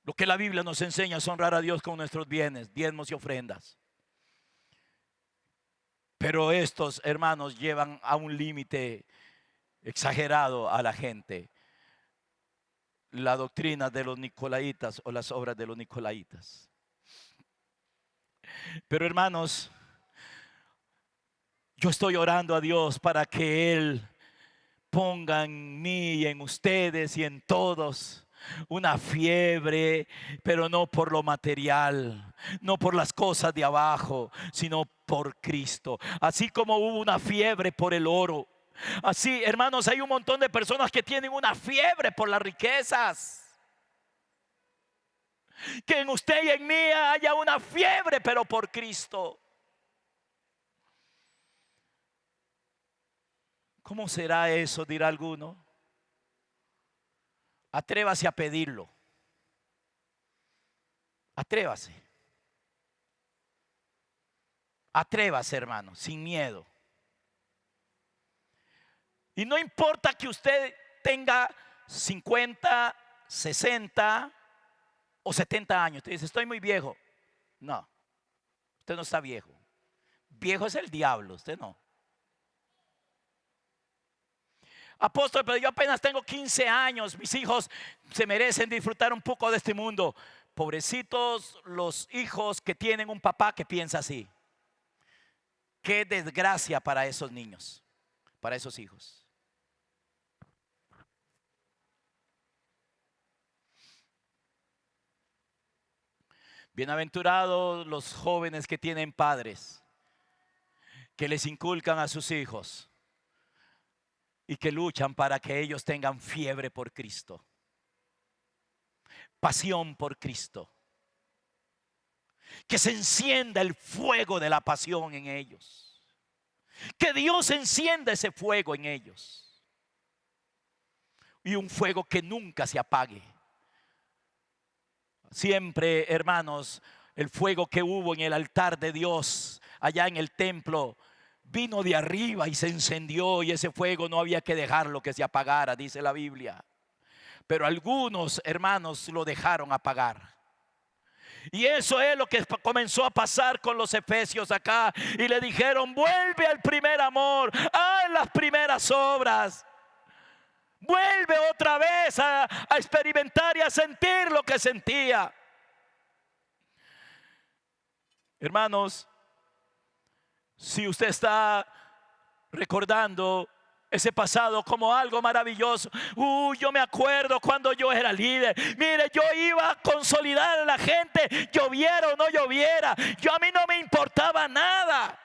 Lo que la Biblia nos enseña es honrar a Dios con nuestros bienes, diezmos y ofrendas. Pero estos, hermanos, llevan a un límite exagerado a la gente la doctrina de los nicolaitas o las obras de los nicolaitas. Pero hermanos, yo estoy orando a Dios para que Él ponga en mí y en ustedes y en todos una fiebre, pero no por lo material, no por las cosas de abajo, sino por Cristo. Así como hubo una fiebre por el oro, así, hermanos, hay un montón de personas que tienen una fiebre por las riquezas. Que en usted y en mí haya una fiebre, pero por Cristo. ¿Cómo será eso? Dirá alguno. Atrévase a pedirlo. Atrévase. Atrévase, hermano, sin miedo. Y no importa que usted tenga 50, 60 o 70 años. Usted dice, estoy muy viejo. No, usted no está viejo. Viejo es el diablo, usted no. Apóstol, pero yo apenas tengo 15 años. Mis hijos se merecen disfrutar un poco de este mundo. Pobrecitos los hijos que tienen un papá que piensa así. Qué desgracia para esos niños, para esos hijos. Bienaventurados los jóvenes que tienen padres, que les inculcan a sus hijos y que luchan para que ellos tengan fiebre por Cristo, pasión por Cristo, que se encienda el fuego de la pasión en ellos, que Dios encienda ese fuego en ellos y un fuego que nunca se apague. Siempre, hermanos, el fuego que hubo en el altar de Dios allá en el templo vino de arriba y se encendió, y ese fuego no había que dejarlo que se apagara, dice la Biblia. Pero algunos hermanos lo dejaron apagar. Y eso es lo que comenzó a pasar con los efesios acá. Y le dijeron, vuelve al primer amor, haz las primeras obras. Vuelve otra vez a experimentar y a sentir lo que sentía. Hermanos, si usted está recordando ese pasado como algo maravilloso. Yo me acuerdo cuando yo era líder. Mire, yo iba a consolidar a la gente, lloviera o no lloviera. A mí no me importaba nada.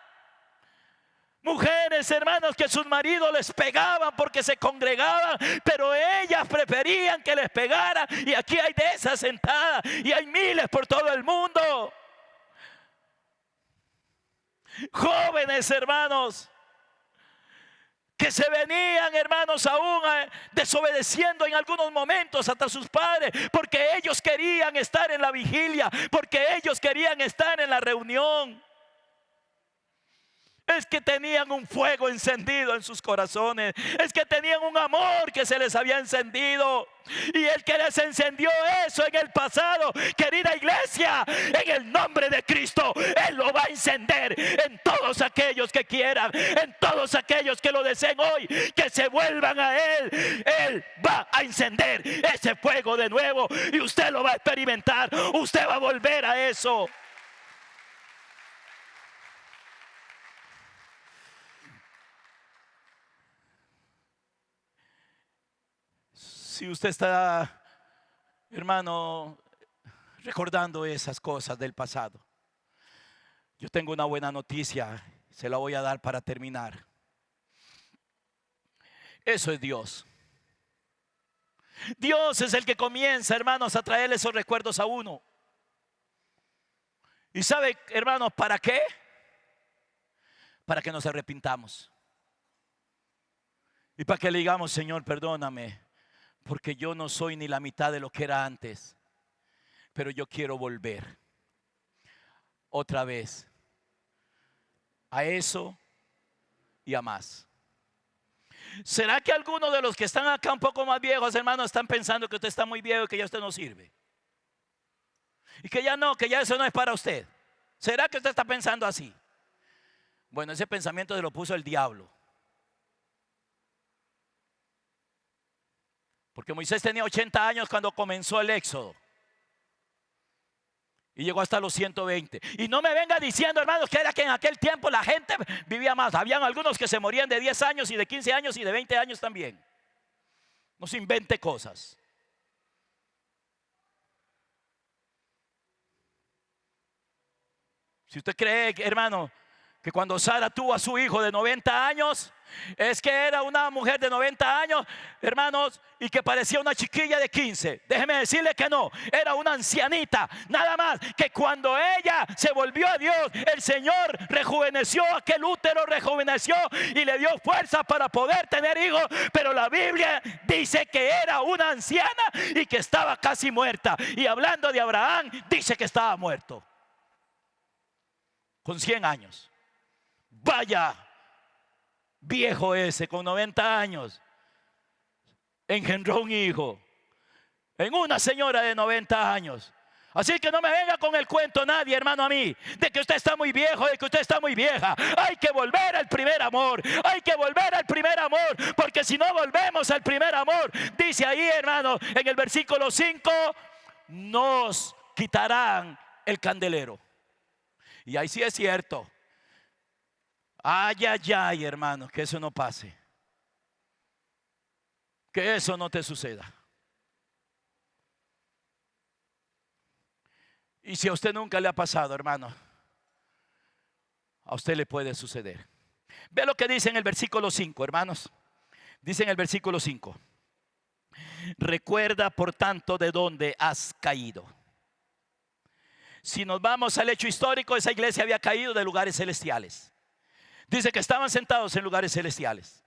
Mujeres, hermanos, que sus maridos les pegaban porque se congregaban, pero ellas preferían que les pegaran. Y aquí hay de esas sentadas y hay miles por todo el mundo. Jóvenes, hermanos, que se venían, hermanos, aún desobedeciendo en algunos momentos hasta sus padres, porque ellos querían estar en la vigilia, porque ellos querían estar en la reunión. Es que tenían un fuego encendido en sus corazones. Es que tenían un amor que se les había encendido. Y el que les encendió eso en el pasado, querida iglesia, en el nombre de Cristo, Él lo va a encender en todos aquellos que quieran, en todos aquellos que lo deseen hoy, que se vuelvan a Él. Él va a encender ese fuego de nuevo y usted lo va a experimentar. Usted va a volver a eso. Si usted está hermano, recordando esas cosas del pasado, yo tengo una buena noticia, se la voy a dar para terminar. Eso es Dios. Dios es el que comienza, hermanos, a traer esos recuerdos a uno. ¿Y sabe, hermanos, para qué? Para que nos arrepintamos. Y para que le digamos: Señor, perdóname, porque yo no soy ni la mitad de lo que era antes, pero yo quiero volver otra vez a eso y a más. ¿Será que algunos de los que están acá un poco más viejos, hermanos, están pensando que usted está muy viejo y que ya usted no sirve? Y que ya no, que ya eso no es para usted. ¿Será que usted está pensando así? Bueno, ese pensamiento se lo puso el diablo. Porque Moisés tenía 80 años cuando comenzó el éxodo. Y llegó hasta los 120. Y no me venga diciendo, hermanos, que era que en aquel tiempo la gente vivía más. Habían algunos que se morían de 10 años y de 15 años y de 20 años también. No se invente cosas. Si usted cree, hermano, que cuando Sara tuvo a su hijo de 90 años, es que era una mujer de 90 años, hermanos, y que parecía una chiquilla de 15. Déjeme decirle que no, era una ancianita. Nada más que cuando ella se volvió a Dios, el Señor rejuveneció aquel útero, rejuveneció y le dio fuerza para poder tener hijos. Pero la Biblia dice que era una anciana y que estaba casi muerta. Y hablando de Abraham, dice que estaba muerto con 100 años. Vaya viejo ese, con 90 años, engendró un hijo en una señora de 90 años. Así que no me venga con el cuento nadie, hermano, a mí, de que usted está muy viejo, de que usted está muy vieja. Hay que volver al primer amor, hay que volver al primer amor, porque si no volvemos al primer amor, dice ahí, hermano, en el versículo 5, nos quitarán el candelero. Y ahí sí es cierto. Ay, ay, ay, hermano, que eso no pase. Que eso no te suceda. Y si a usted nunca le ha pasado, hermano, a usted le puede suceder. Ve lo que dice en el versículo 5, hermanos. Dice en el versículo 5: recuerda por tanto de dónde has caído. Si nos vamos al hecho histórico, esa iglesia había caído de lugares celestiales. Dice que estaban sentados en lugares celestiales.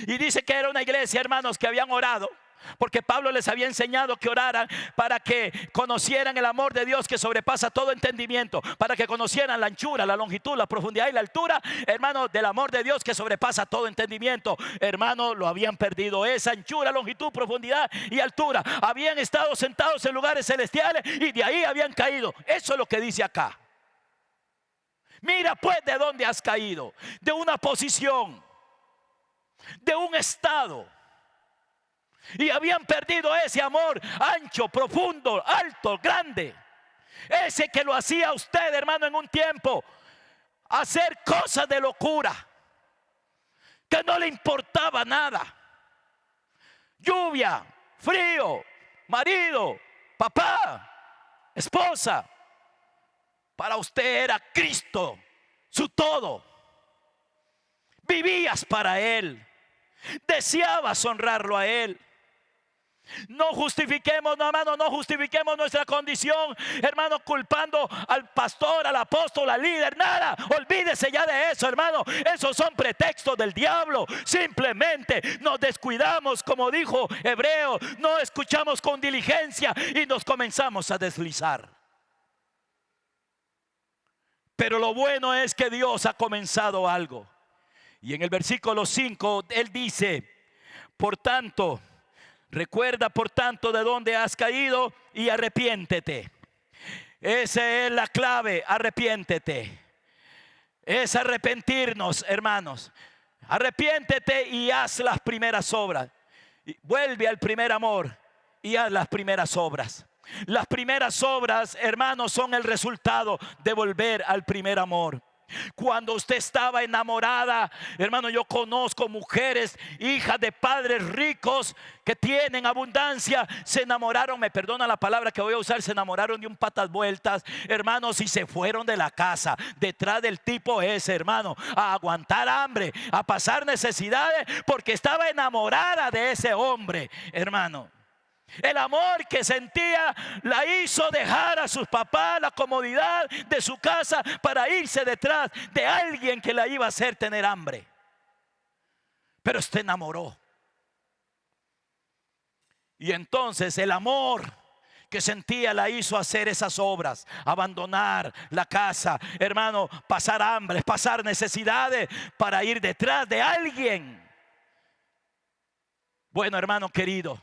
Y dice que era una iglesia, hermanos, que habían orado, porque Pablo les había enseñado que oraran para que conocieran el amor de Dios que sobrepasa todo entendimiento, para que conocieran la anchura, la longitud, la profundidad y la altura, hermanos, del amor de Dios que sobrepasa todo entendimiento. Hermanos, lo habían perdido, esa anchura, longitud, profundidad y altura. Habían estado sentados en lugares celestiales y de ahí habían caído. Eso es lo que dice acá. Mira pues de dónde has caído, de una posición, de un estado. Y habían perdido ese amor ancho, profundo, alto, grande. Ese que lo hacía usted, hermano, en un tiempo hacer cosas de locura, que no le importaba nada. Lluvia, frío, marido, papá, esposa. Para usted era Cristo, su todo. Vivías para Él. Deseabas honrarlo a Él. No justifiquemos, no, hermano, no justifiquemos nuestra condición, hermano, culpando al pastor, al apóstol, al líder, nada. Olvídese ya de eso, hermano. Esos son pretextos del diablo. Simplemente nos descuidamos, como dijo Hebreo, no escuchamos con diligencia y nos comenzamos a deslizar. Pero lo bueno es que Dios ha comenzado algo. Y en el versículo 5 Él dice: por tanto, recuerda por tanto de dónde has caído y arrepiéntete. Esa es la clave, arrepiéntete. Es arrepentirnos, hermanos. Arrepiéntete y haz las primeras obras. Vuelve al primer amor y haz las primeras obras. Las primeras obras, hermanos, son el resultado de volver al primer amor. Cuando usted estaba enamorada, hermano, yo conozco mujeres, hijas de padres ricos que tienen abundancia, se enamoraron, me perdona la palabra que voy a usar, se enamoraron de un patas vueltas, hermanos, y se fueron de la casa detrás del tipo ese, hermano, a aguantar hambre, a pasar necesidades, porque estaba enamorada de ese hombre, hermano. El amor que sentía la hizo dejar a sus papás, la comodidad de su casa, para irse detrás de alguien que la iba a hacer tener hambre. Pero se enamoró. Y entonces el amor que sentía la hizo hacer esas obras, abandonar la casa, hermano, pasar hambre, pasar necesidades para ir detrás de alguien. Bueno, hermano querido,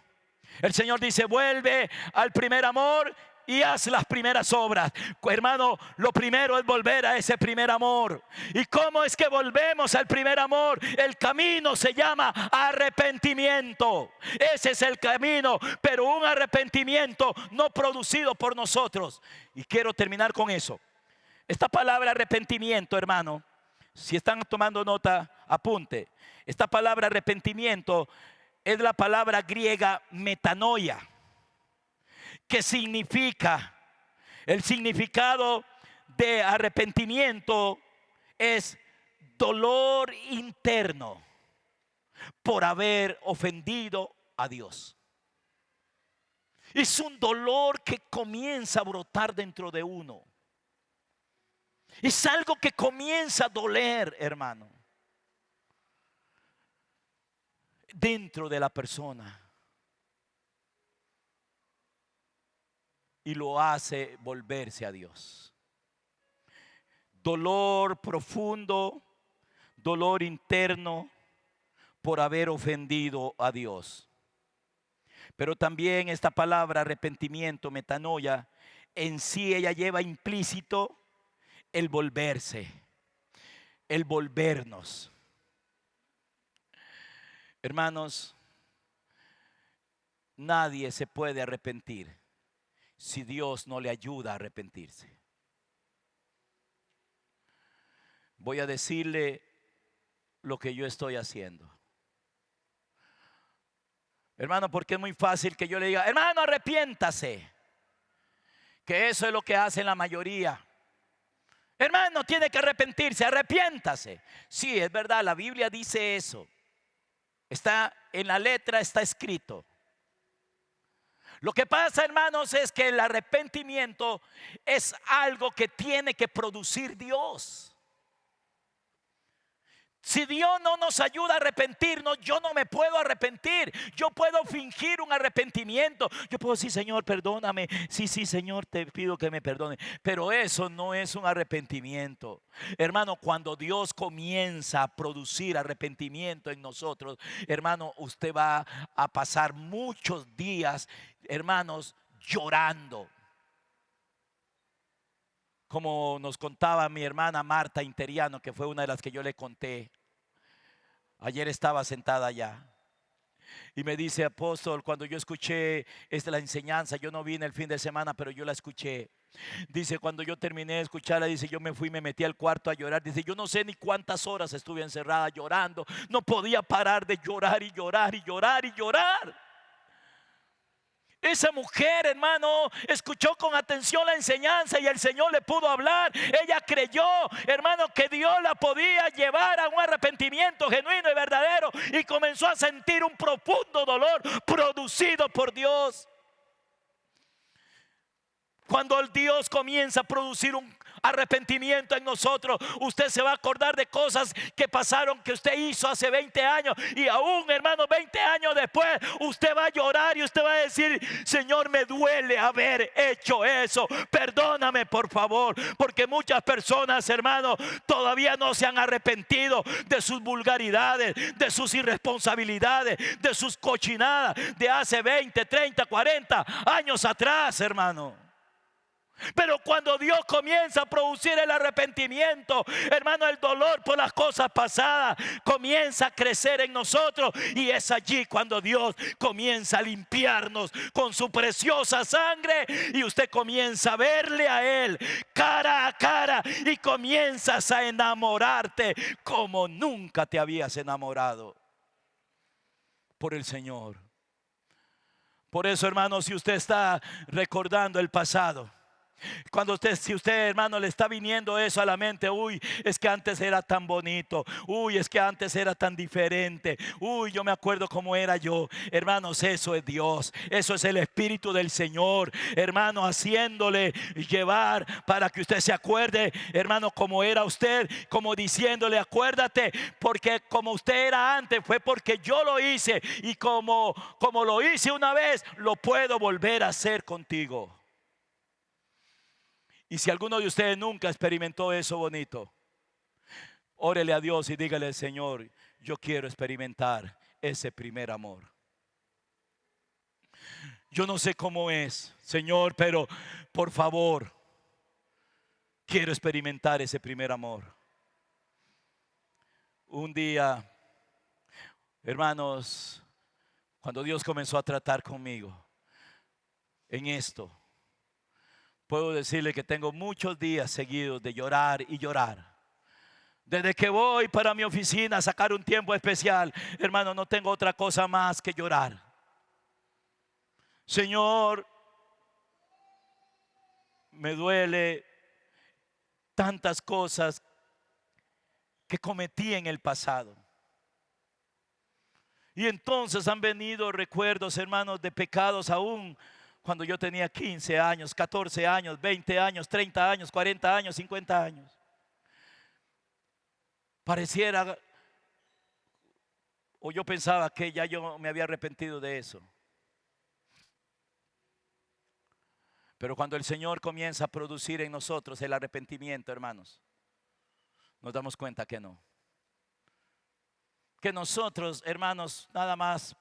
el Señor dice: vuelve al primer amor y haz las primeras obras. Hermano, lo primero es volver a ese primer amor. ¿Y cómo es que volvemos al primer amor? El camino se llama arrepentimiento. Ese es el camino, pero un arrepentimiento no producido por nosotros. Y quiero terminar con eso. Esta palabra arrepentimiento, hermano, si están tomando nota, apunte. Esta palabra arrepentimiento es la palabra griega metanoia, que significa, el significado de arrepentimiento es dolor interno por haber ofendido a Dios. Es un dolor que comienza a brotar dentro de uno. Es algo que comienza a doler, hermano, dentro de la persona, y lo hace volverse a Dios. Dolor profundo, dolor interno por haber ofendido a Dios. Pero también esta palabra arrepentimiento, metanoia, en sí ella lleva implícito el volverse, el volvernos. Hermanos, nadie se puede arrepentir si Dios no le ayuda a arrepentirse. Voy a decirle lo que yo estoy haciendo. Hermano, porque es muy fácil que yo le diga: hermano, arrepiéntase. Que eso es lo que hacen la mayoría. Hermano, tiene que arrepentirse, arrepiéntase. Sí, es verdad, la Biblia dice eso. Está en la letra, está escrito. Lo que pasa, hermanos, es que el arrepentimiento es algo que tiene que producir Dios. Si Dios no nos ayuda a arrepentirnos, yo no me puedo arrepentir. Yo puedo fingir un arrepentimiento. Yo puedo decir: Señor, perdóname. Sí, Señor, te pido que me perdone. Pero eso no es un arrepentimiento. Hermano, cuando Dios comienza a producir arrepentimiento en nosotros, hermano, usted va a pasar muchos días, hermanos, llorando. Como nos contaba mi hermana Marta Interiano, que fue una de las que yo le conté. Ayer estaba sentada allá y me dice: apóstol, cuando yo escuché la enseñanza, yo no vine el fin de semana, pero yo la escuché. Dice: cuando yo terminé de escucharla, dice, yo me fui, me metí al cuarto a llorar. Dice: yo no sé ni cuántas horas estuve encerrada llorando. No podía parar de llorar y llorar y llorar y llorar. Esa mujer, hermano, escuchó con atención la enseñanza y el Señor le pudo hablar. Ella creyó, hermano, que Dios la podía llevar a un arrepentimiento genuino y verdadero, y comenzó a sentir un profundo dolor producido por Dios. Cuando el Dios comienza a producir un arrepentimiento en nosotros, usted se va a acordar de cosas que pasaron, que usted hizo hace 20 años, y aún, hermano, 20 años después usted va a llorar y usted va a decir: Señor, me duele haber hecho eso, perdóname por favor. Porque muchas personas, hermano, todavía no se han arrepentido de sus vulgaridades, de sus irresponsabilidades, de sus cochinadas de hace 20, 30, 40 años atrás, hermano. Pero cuando Dios comienza a producir el arrepentimiento, hermano, el dolor por las cosas pasadas comienza a crecer en nosotros. Y es allí cuando Dios comienza a limpiarnos con su preciosa sangre. Y usted comienza a verle a Él cara a cara. Y comienzas a enamorarte como nunca te habías enamorado por el Señor. Por eso, hermano, si usted está recordando el pasado, si usted, hermano, le está viniendo eso a la mente, uy, es que antes era tan bonito, uy, es que antes era tan diferente, uy, yo me acuerdo cómo era yo. Hermanos, eso es Dios, eso es el Espíritu del Señor, hermano, haciéndole llevar para que usted se acuerde, hermano, cómo era usted, como diciéndole, acuérdate, porque como usted era antes fue porque yo lo hice, y como lo hice una vez, lo puedo volver a hacer contigo. Y si alguno de ustedes nunca experimentó eso bonito, órele a Dios y dígale: Señor, yo quiero experimentar ese primer amor. Yo no sé cómo es, Señor, pero por favor, quiero experimentar ese primer amor. Un día, hermanos, cuando Dios comenzó a tratar conmigo en esto, puedo decirle que tengo muchos días seguidos de llorar y llorar. Desde que voy para mi oficina a sacar un tiempo especial, hermano, no tengo otra cosa más que llorar. Señor, me duele tantas cosas que cometí en el pasado. Y entonces han venido recuerdos, hermanos, de pecados aún cuando yo tenía 15 años, 14 años, 20 años, 30 años, 40 años, 50 años. Pareciera, o yo pensaba que ya yo me había arrepentido de eso. Pero cuando el Señor comienza a producir en nosotros el arrepentimiento, hermanos, nos damos cuenta que no. Que nosotros, hermanos, nada más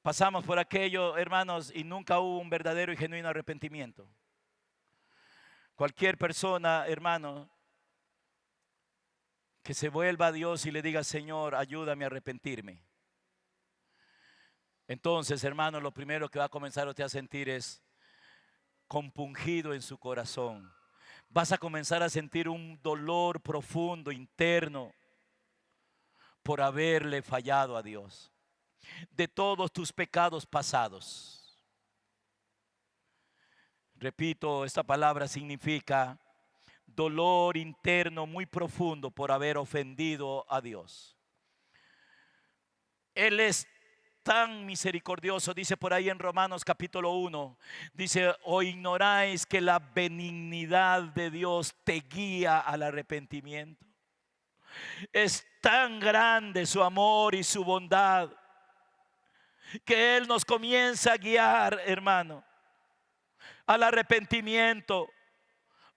pasamos por aquello, hermanos, y nunca hubo un verdadero y genuino arrepentimiento. Cualquier persona, hermano, que se vuelva a Dios y le diga: Señor, ayúdame a arrepentirme. Entonces, hermano, lo primero que va a comenzar usted a sentir es compungido en su corazón. Vas a comenzar a sentir un dolor profundo, interno, por haberle fallado a Dios, de todos tus pecados pasados. Repito, esta palabra significa dolor interno muy profundo por haber ofendido a Dios. Él es tan misericordioso, dice por ahí en Romanos capítulo 1, dice: ¿o ignoráis que la benignidad de Dios te guía al arrepentimiento? Es tan grande su amor y su bondad que Él nos comienza a guiar, hermano, al arrepentimiento,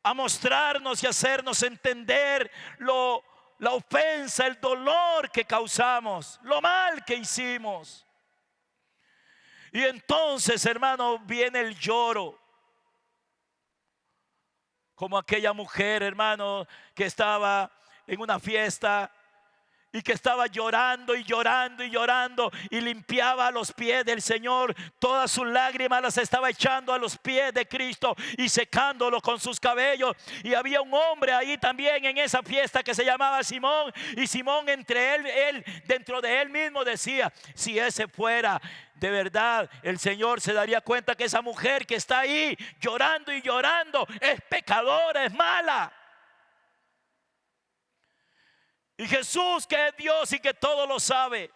a mostrarnos y hacernos entender la ofensa, el dolor que causamos, lo mal que hicimos. Y entonces, hermano, viene el lloro, como aquella mujer, hermano, que estaba en una fiesta y que estaba llorando y llorando y llorando, y limpiaba los pies del Señor. Todas sus lágrimas las estaba echando a los pies de Cristo y secándolo con sus cabellos. Y había un hombre ahí también en esa fiesta que se llamaba Simón. Y Simón, dentro de él mismo decía: si ese fuera de verdad, el Señor se daría cuenta que esa mujer que está ahí llorando y llorando es pecadora, es mala. Y Jesús, que es Dios y que todo lo sabe,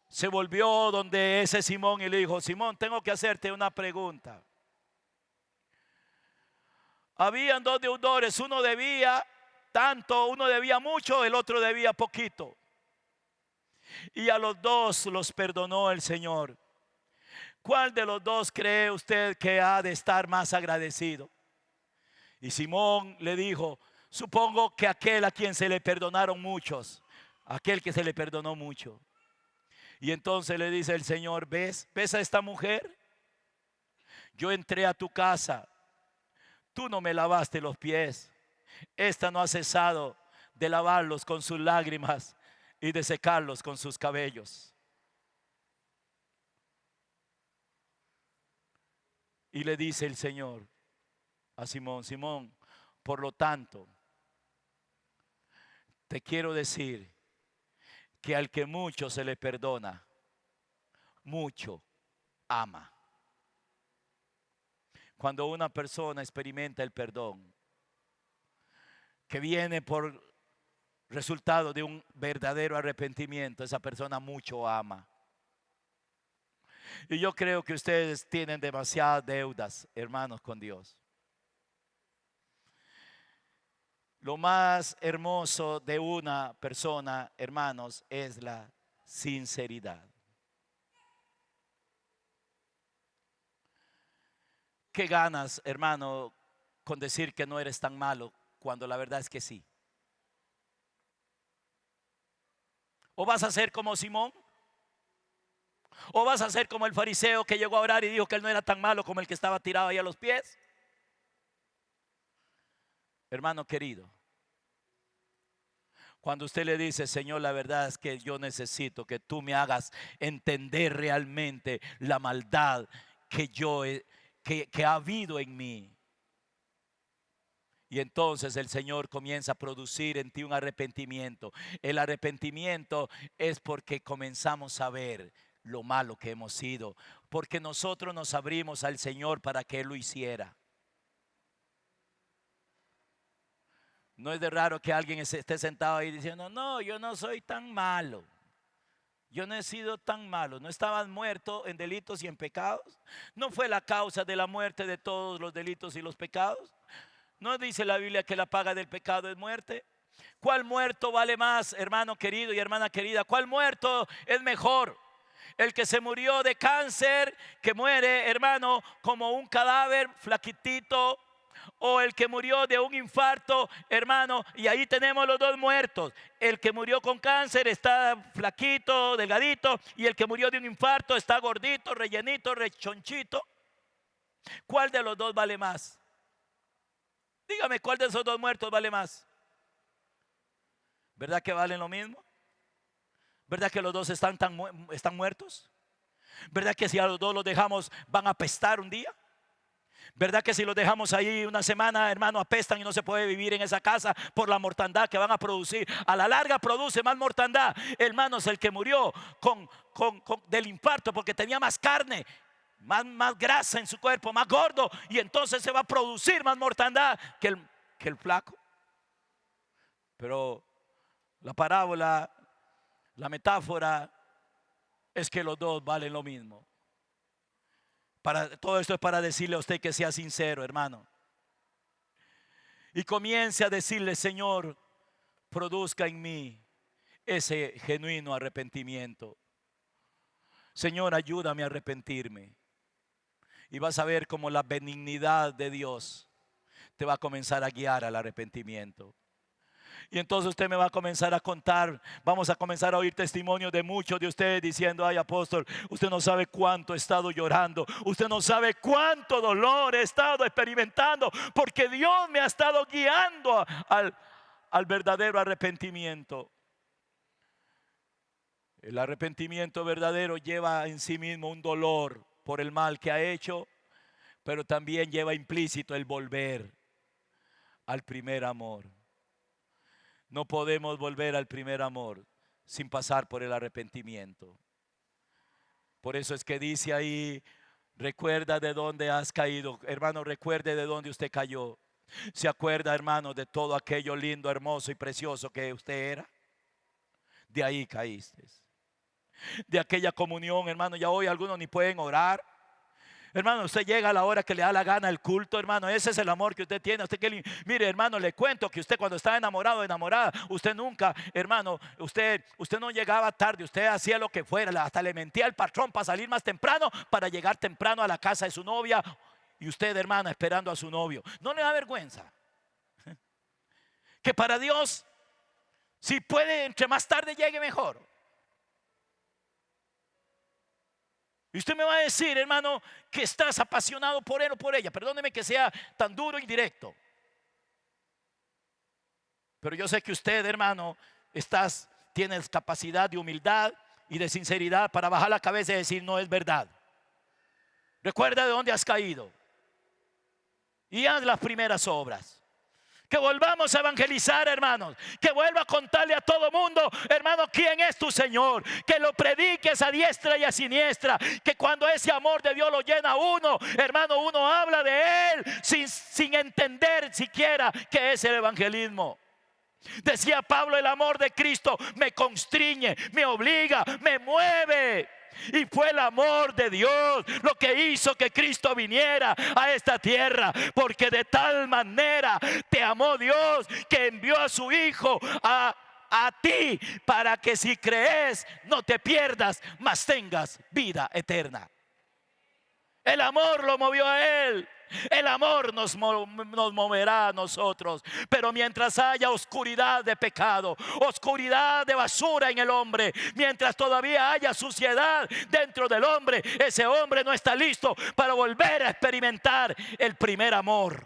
se volvió donde ese Simón y le dijo: Simón, tengo que hacerte una pregunta. Habían dos deudores, uno debía tanto, uno debía mucho, el otro debía poquito. Y a los dos los perdonó el Señor. ¿Cuál de los dos cree usted que ha de estar más agradecido? Y Simón le dijo: supongo que aquel a quien se le perdonaron muchos, aquel que se le perdonó mucho. Y entonces le dice el Señor: ¿ves a esta mujer? yo entré a tu casa, tú no me lavaste los pies. Esta no ha cesado de lavarlos con sus lágrimas y de secarlos con sus cabellos. Y le dice el Señor a Simón: Simón, por lo tanto, te quiero decir que al que mucho se le perdona, mucho ama. Cuando una persona experimenta el perdón, que viene por resultado de un verdadero arrepentimiento, esa persona mucho ama. Y yo creo que ustedes tienen demasiadas deudas, hermanos, con Dios. Lo más hermoso de una persona, hermanos, es la sinceridad. ¿Qué ganas, hermano, con decir que no eres tan malo cuando la verdad es que sí? ¿O vas a ser como Simón? ¿O vas a ser como el fariseo que llegó a orar y dijo que él no era tan malo como el que estaba tirado ahí a los pies? Hermano querido, cuando usted le dice: Señor, la verdad es que yo necesito que tú me hagas entender realmente la maldad que ha habido en mí. Y entonces el Señor comienza a producir en ti un arrepentimiento. El arrepentimiento es porque comenzamos a ver lo malo que hemos sido, porque nosotros nos abrimos al Señor para que Él lo hiciera. No es de raro que alguien esté sentado ahí diciendo: no, yo no soy tan malo. Yo no he sido tan malo. ¿No estabas muerto en delitos y en pecados? ¿No fue la causa de la muerte de todos los delitos y los pecados? ¿No dice la Biblia que la paga del pecado es muerte? ¿Cuál muerto vale más, hermano querido y hermana querida? ¿Cuál muerto es mejor? El que se murió de cáncer, que muere, hermano, como un cadáver flaquitito, o el que murió de un infarto, hermano, y ahí tenemos los dos muertos. El que murió con cáncer está flaquito, delgadito, y el que murió de un infarto está gordito, rellenito, rechonchito. ¿Cuál de los dos vale más? Dígame, ¿cuál de esos dos muertos vale más? ¿Verdad que valen lo mismo? ¿Verdad que los dos están muertos? ¿Verdad que si a los dos los dejamos van a apestar un día? ¿Verdad que si los dejamos ahí una semana, hermano, apestan y no se puede vivir en esa casa por la mortandad que van a producir? A la larga produce más mortandad, hermanos, el que murió del infarto porque tenía más carne, más grasa en su cuerpo, más gordo, y entonces se va a producir más mortandad que el flaco. Pero la parábola, la metáfora es que los dos valen lo mismo. Todo esto es para decirle a usted que sea sincero, hermano. Y comience a decirle: Señor, produzca en mí ese genuino arrepentimiento. Señor, ayúdame a arrepentirme. Y vas a ver cómo la benignidad de Dios te va a comenzar a guiar al arrepentimiento. Y entonces usted me va a comenzar a contar, vamos a comenzar a oír testimonios de muchos de ustedes diciendo: ay, apóstol, usted no sabe cuánto he estado llorando, usted no sabe cuánto dolor he estado experimentando, porque Dios me ha estado guiando al verdadero arrepentimiento. El arrepentimiento verdadero lleva en sí mismo un dolor por el mal que ha hecho, pero también lleva implícito el volver al primer amor. No podemos volver al primer amor sin pasar por el arrepentimiento. Por eso es que dice ahí: recuerda de dónde has caído. Hermano, recuerde de dónde usted cayó. ¿Se acuerda, hermano, de todo aquello lindo, hermoso y precioso que usted era? De ahí caíste. De aquella comunión, hermano, ya hoy algunos ni pueden orar. Hermano, usted llega a la hora que le da la gana el culto, hermano. Ese es el amor que usted tiene. Mire, hermano, le cuento que usted cuando estaba enamorado o enamorada, usted nunca, hermano, usted no llegaba tarde. Usted hacía lo que fuera, hasta le mentía al patrón para salir más temprano, para llegar temprano a la casa de su novia. Y usted, hermana, esperando a su novio. ¿No le da vergüenza? Que para Dios, si puede, entre más tarde llegue, mejor. Y usted me va a decir, hermano, que estás apasionado por él o por ella. Perdóneme que sea tan duro y directo. Pero yo sé que usted, hermano, tienes capacidad de humildad y de sinceridad para bajar la cabeza y decir: no es verdad. Recuerda de dónde has caído y haz las primeras obras. Que volvamos a evangelizar, hermanos. Que vuelva a contarle a todo mundo, hermano, quién es tu Señor. Que lo prediques a diestra y a siniestra. Que cuando ese amor de Dios lo llena a uno, hermano, uno habla de Él sin entender siquiera qué es el evangelismo. Decía Pablo: el amor de Cristo me constriñe, me obliga, me mueve. Y fue el amor de Dios lo que hizo que Cristo viniera a esta tierra. Porque de tal manera te amó Dios que envió a su Hijo a ti, para que si crees no te pierdas, mas tengas vida eterna. El amor lo movió a Él. El amor nos moverá a nosotros. Pero mientras haya oscuridad de pecado, oscuridad de basura en el hombre, mientras todavía haya suciedad dentro del hombre, ese hombre no está listo para volver a experimentar el primer amor.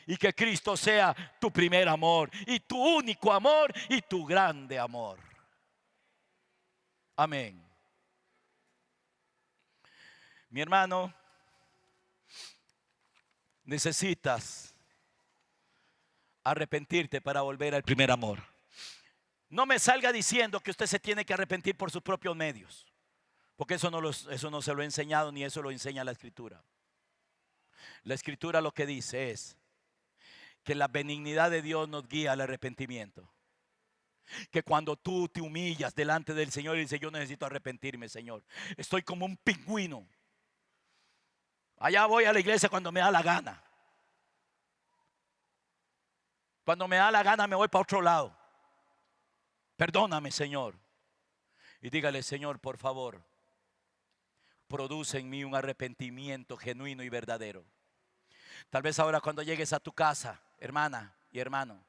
Y que Cristo sea tu primer amor, y tu único amor, y tu grande amor. Amén. Mi hermano, necesitas arrepentirte para volver al primer amor. No me salga diciendo que usted se tiene que arrepentir por sus propios medios, porque eso no se lo he enseñado, ni eso lo enseña la Escritura. La Escritura lo que dice es que la benignidad de Dios nos guía al arrepentimiento. Que cuando tú te humillas delante del Señor y dices: yo necesito arrepentirme, Señor, estoy como un pingüino. Allá voy a la iglesia cuando me da la gana. Cuando me da la gana me voy para otro lado. Perdóname, Señor. Y dígale: Señor, por favor, produce en mí un arrepentimiento genuino y verdadero. Tal vez ahora, cuando llegues a tu casa, hermana y hermano,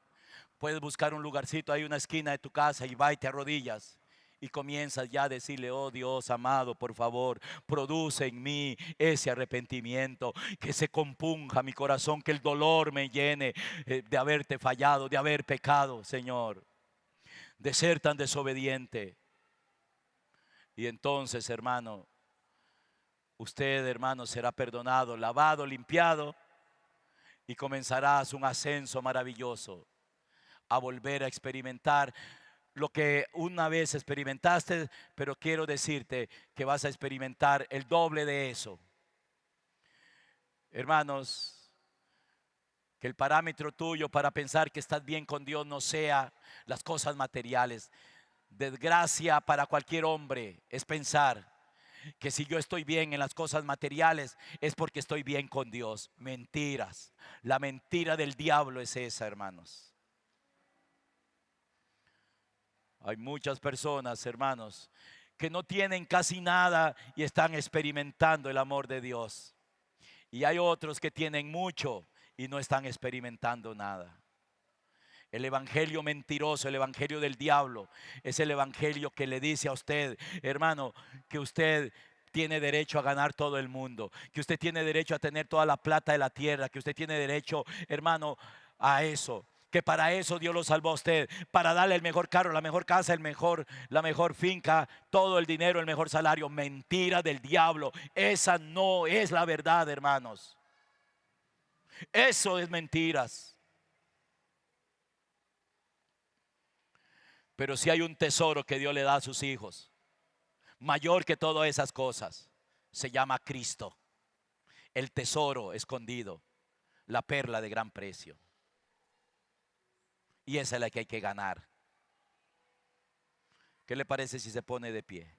puedes buscar un lugarcito, hay una esquina de tu casa, y va y te arrodillas y comienzas ya a decirle: oh Dios amado, por favor, produce en mí ese arrepentimiento, que se compunja mi corazón, que el dolor me llene de haberte fallado, de haber pecado, Señor, de ser tan desobediente. Y entonces, hermano, usted, hermano, será perdonado, lavado, limpiado, y comenzarás un ascenso maravilloso a volver a experimentar lo que una vez experimentaste. Pero quiero decirte que vas a experimentar el doble de eso. Hermanos, que el parámetro tuyo para pensar que estás bien con Dios no sea las cosas materiales. Desgracia para cualquier hombre es pensar que si yo estoy bien en las cosas materiales es porque estoy bien con Dios. Mentiras. La mentira del diablo es esa, hermanos. Hay muchas personas, hermanos, que no tienen casi nada y están experimentando el amor de Dios. Y hay otros que tienen mucho y no están experimentando nada. El evangelio mentiroso, el evangelio del diablo, es el evangelio que le dice a usted, hermano, que usted tiene derecho a ganar todo el mundo, que usted tiene derecho a tener toda la plata de la tierra, que usted tiene derecho, hermano, a eso. Que para eso Dios lo salvó a usted, para darle el mejor carro, la mejor casa, la mejor finca, todo el dinero, el mejor salario. Mentira del diablo. Esa no es la verdad, hermanos. Eso es mentiras. Pero si hay un tesoro que Dios le da a sus hijos, mayor que todas esas cosas, se llama Cristo. El tesoro escondido, la perla de gran precio. Y esa es la que hay que ganar. ¿Qué le parece si se pone de pie?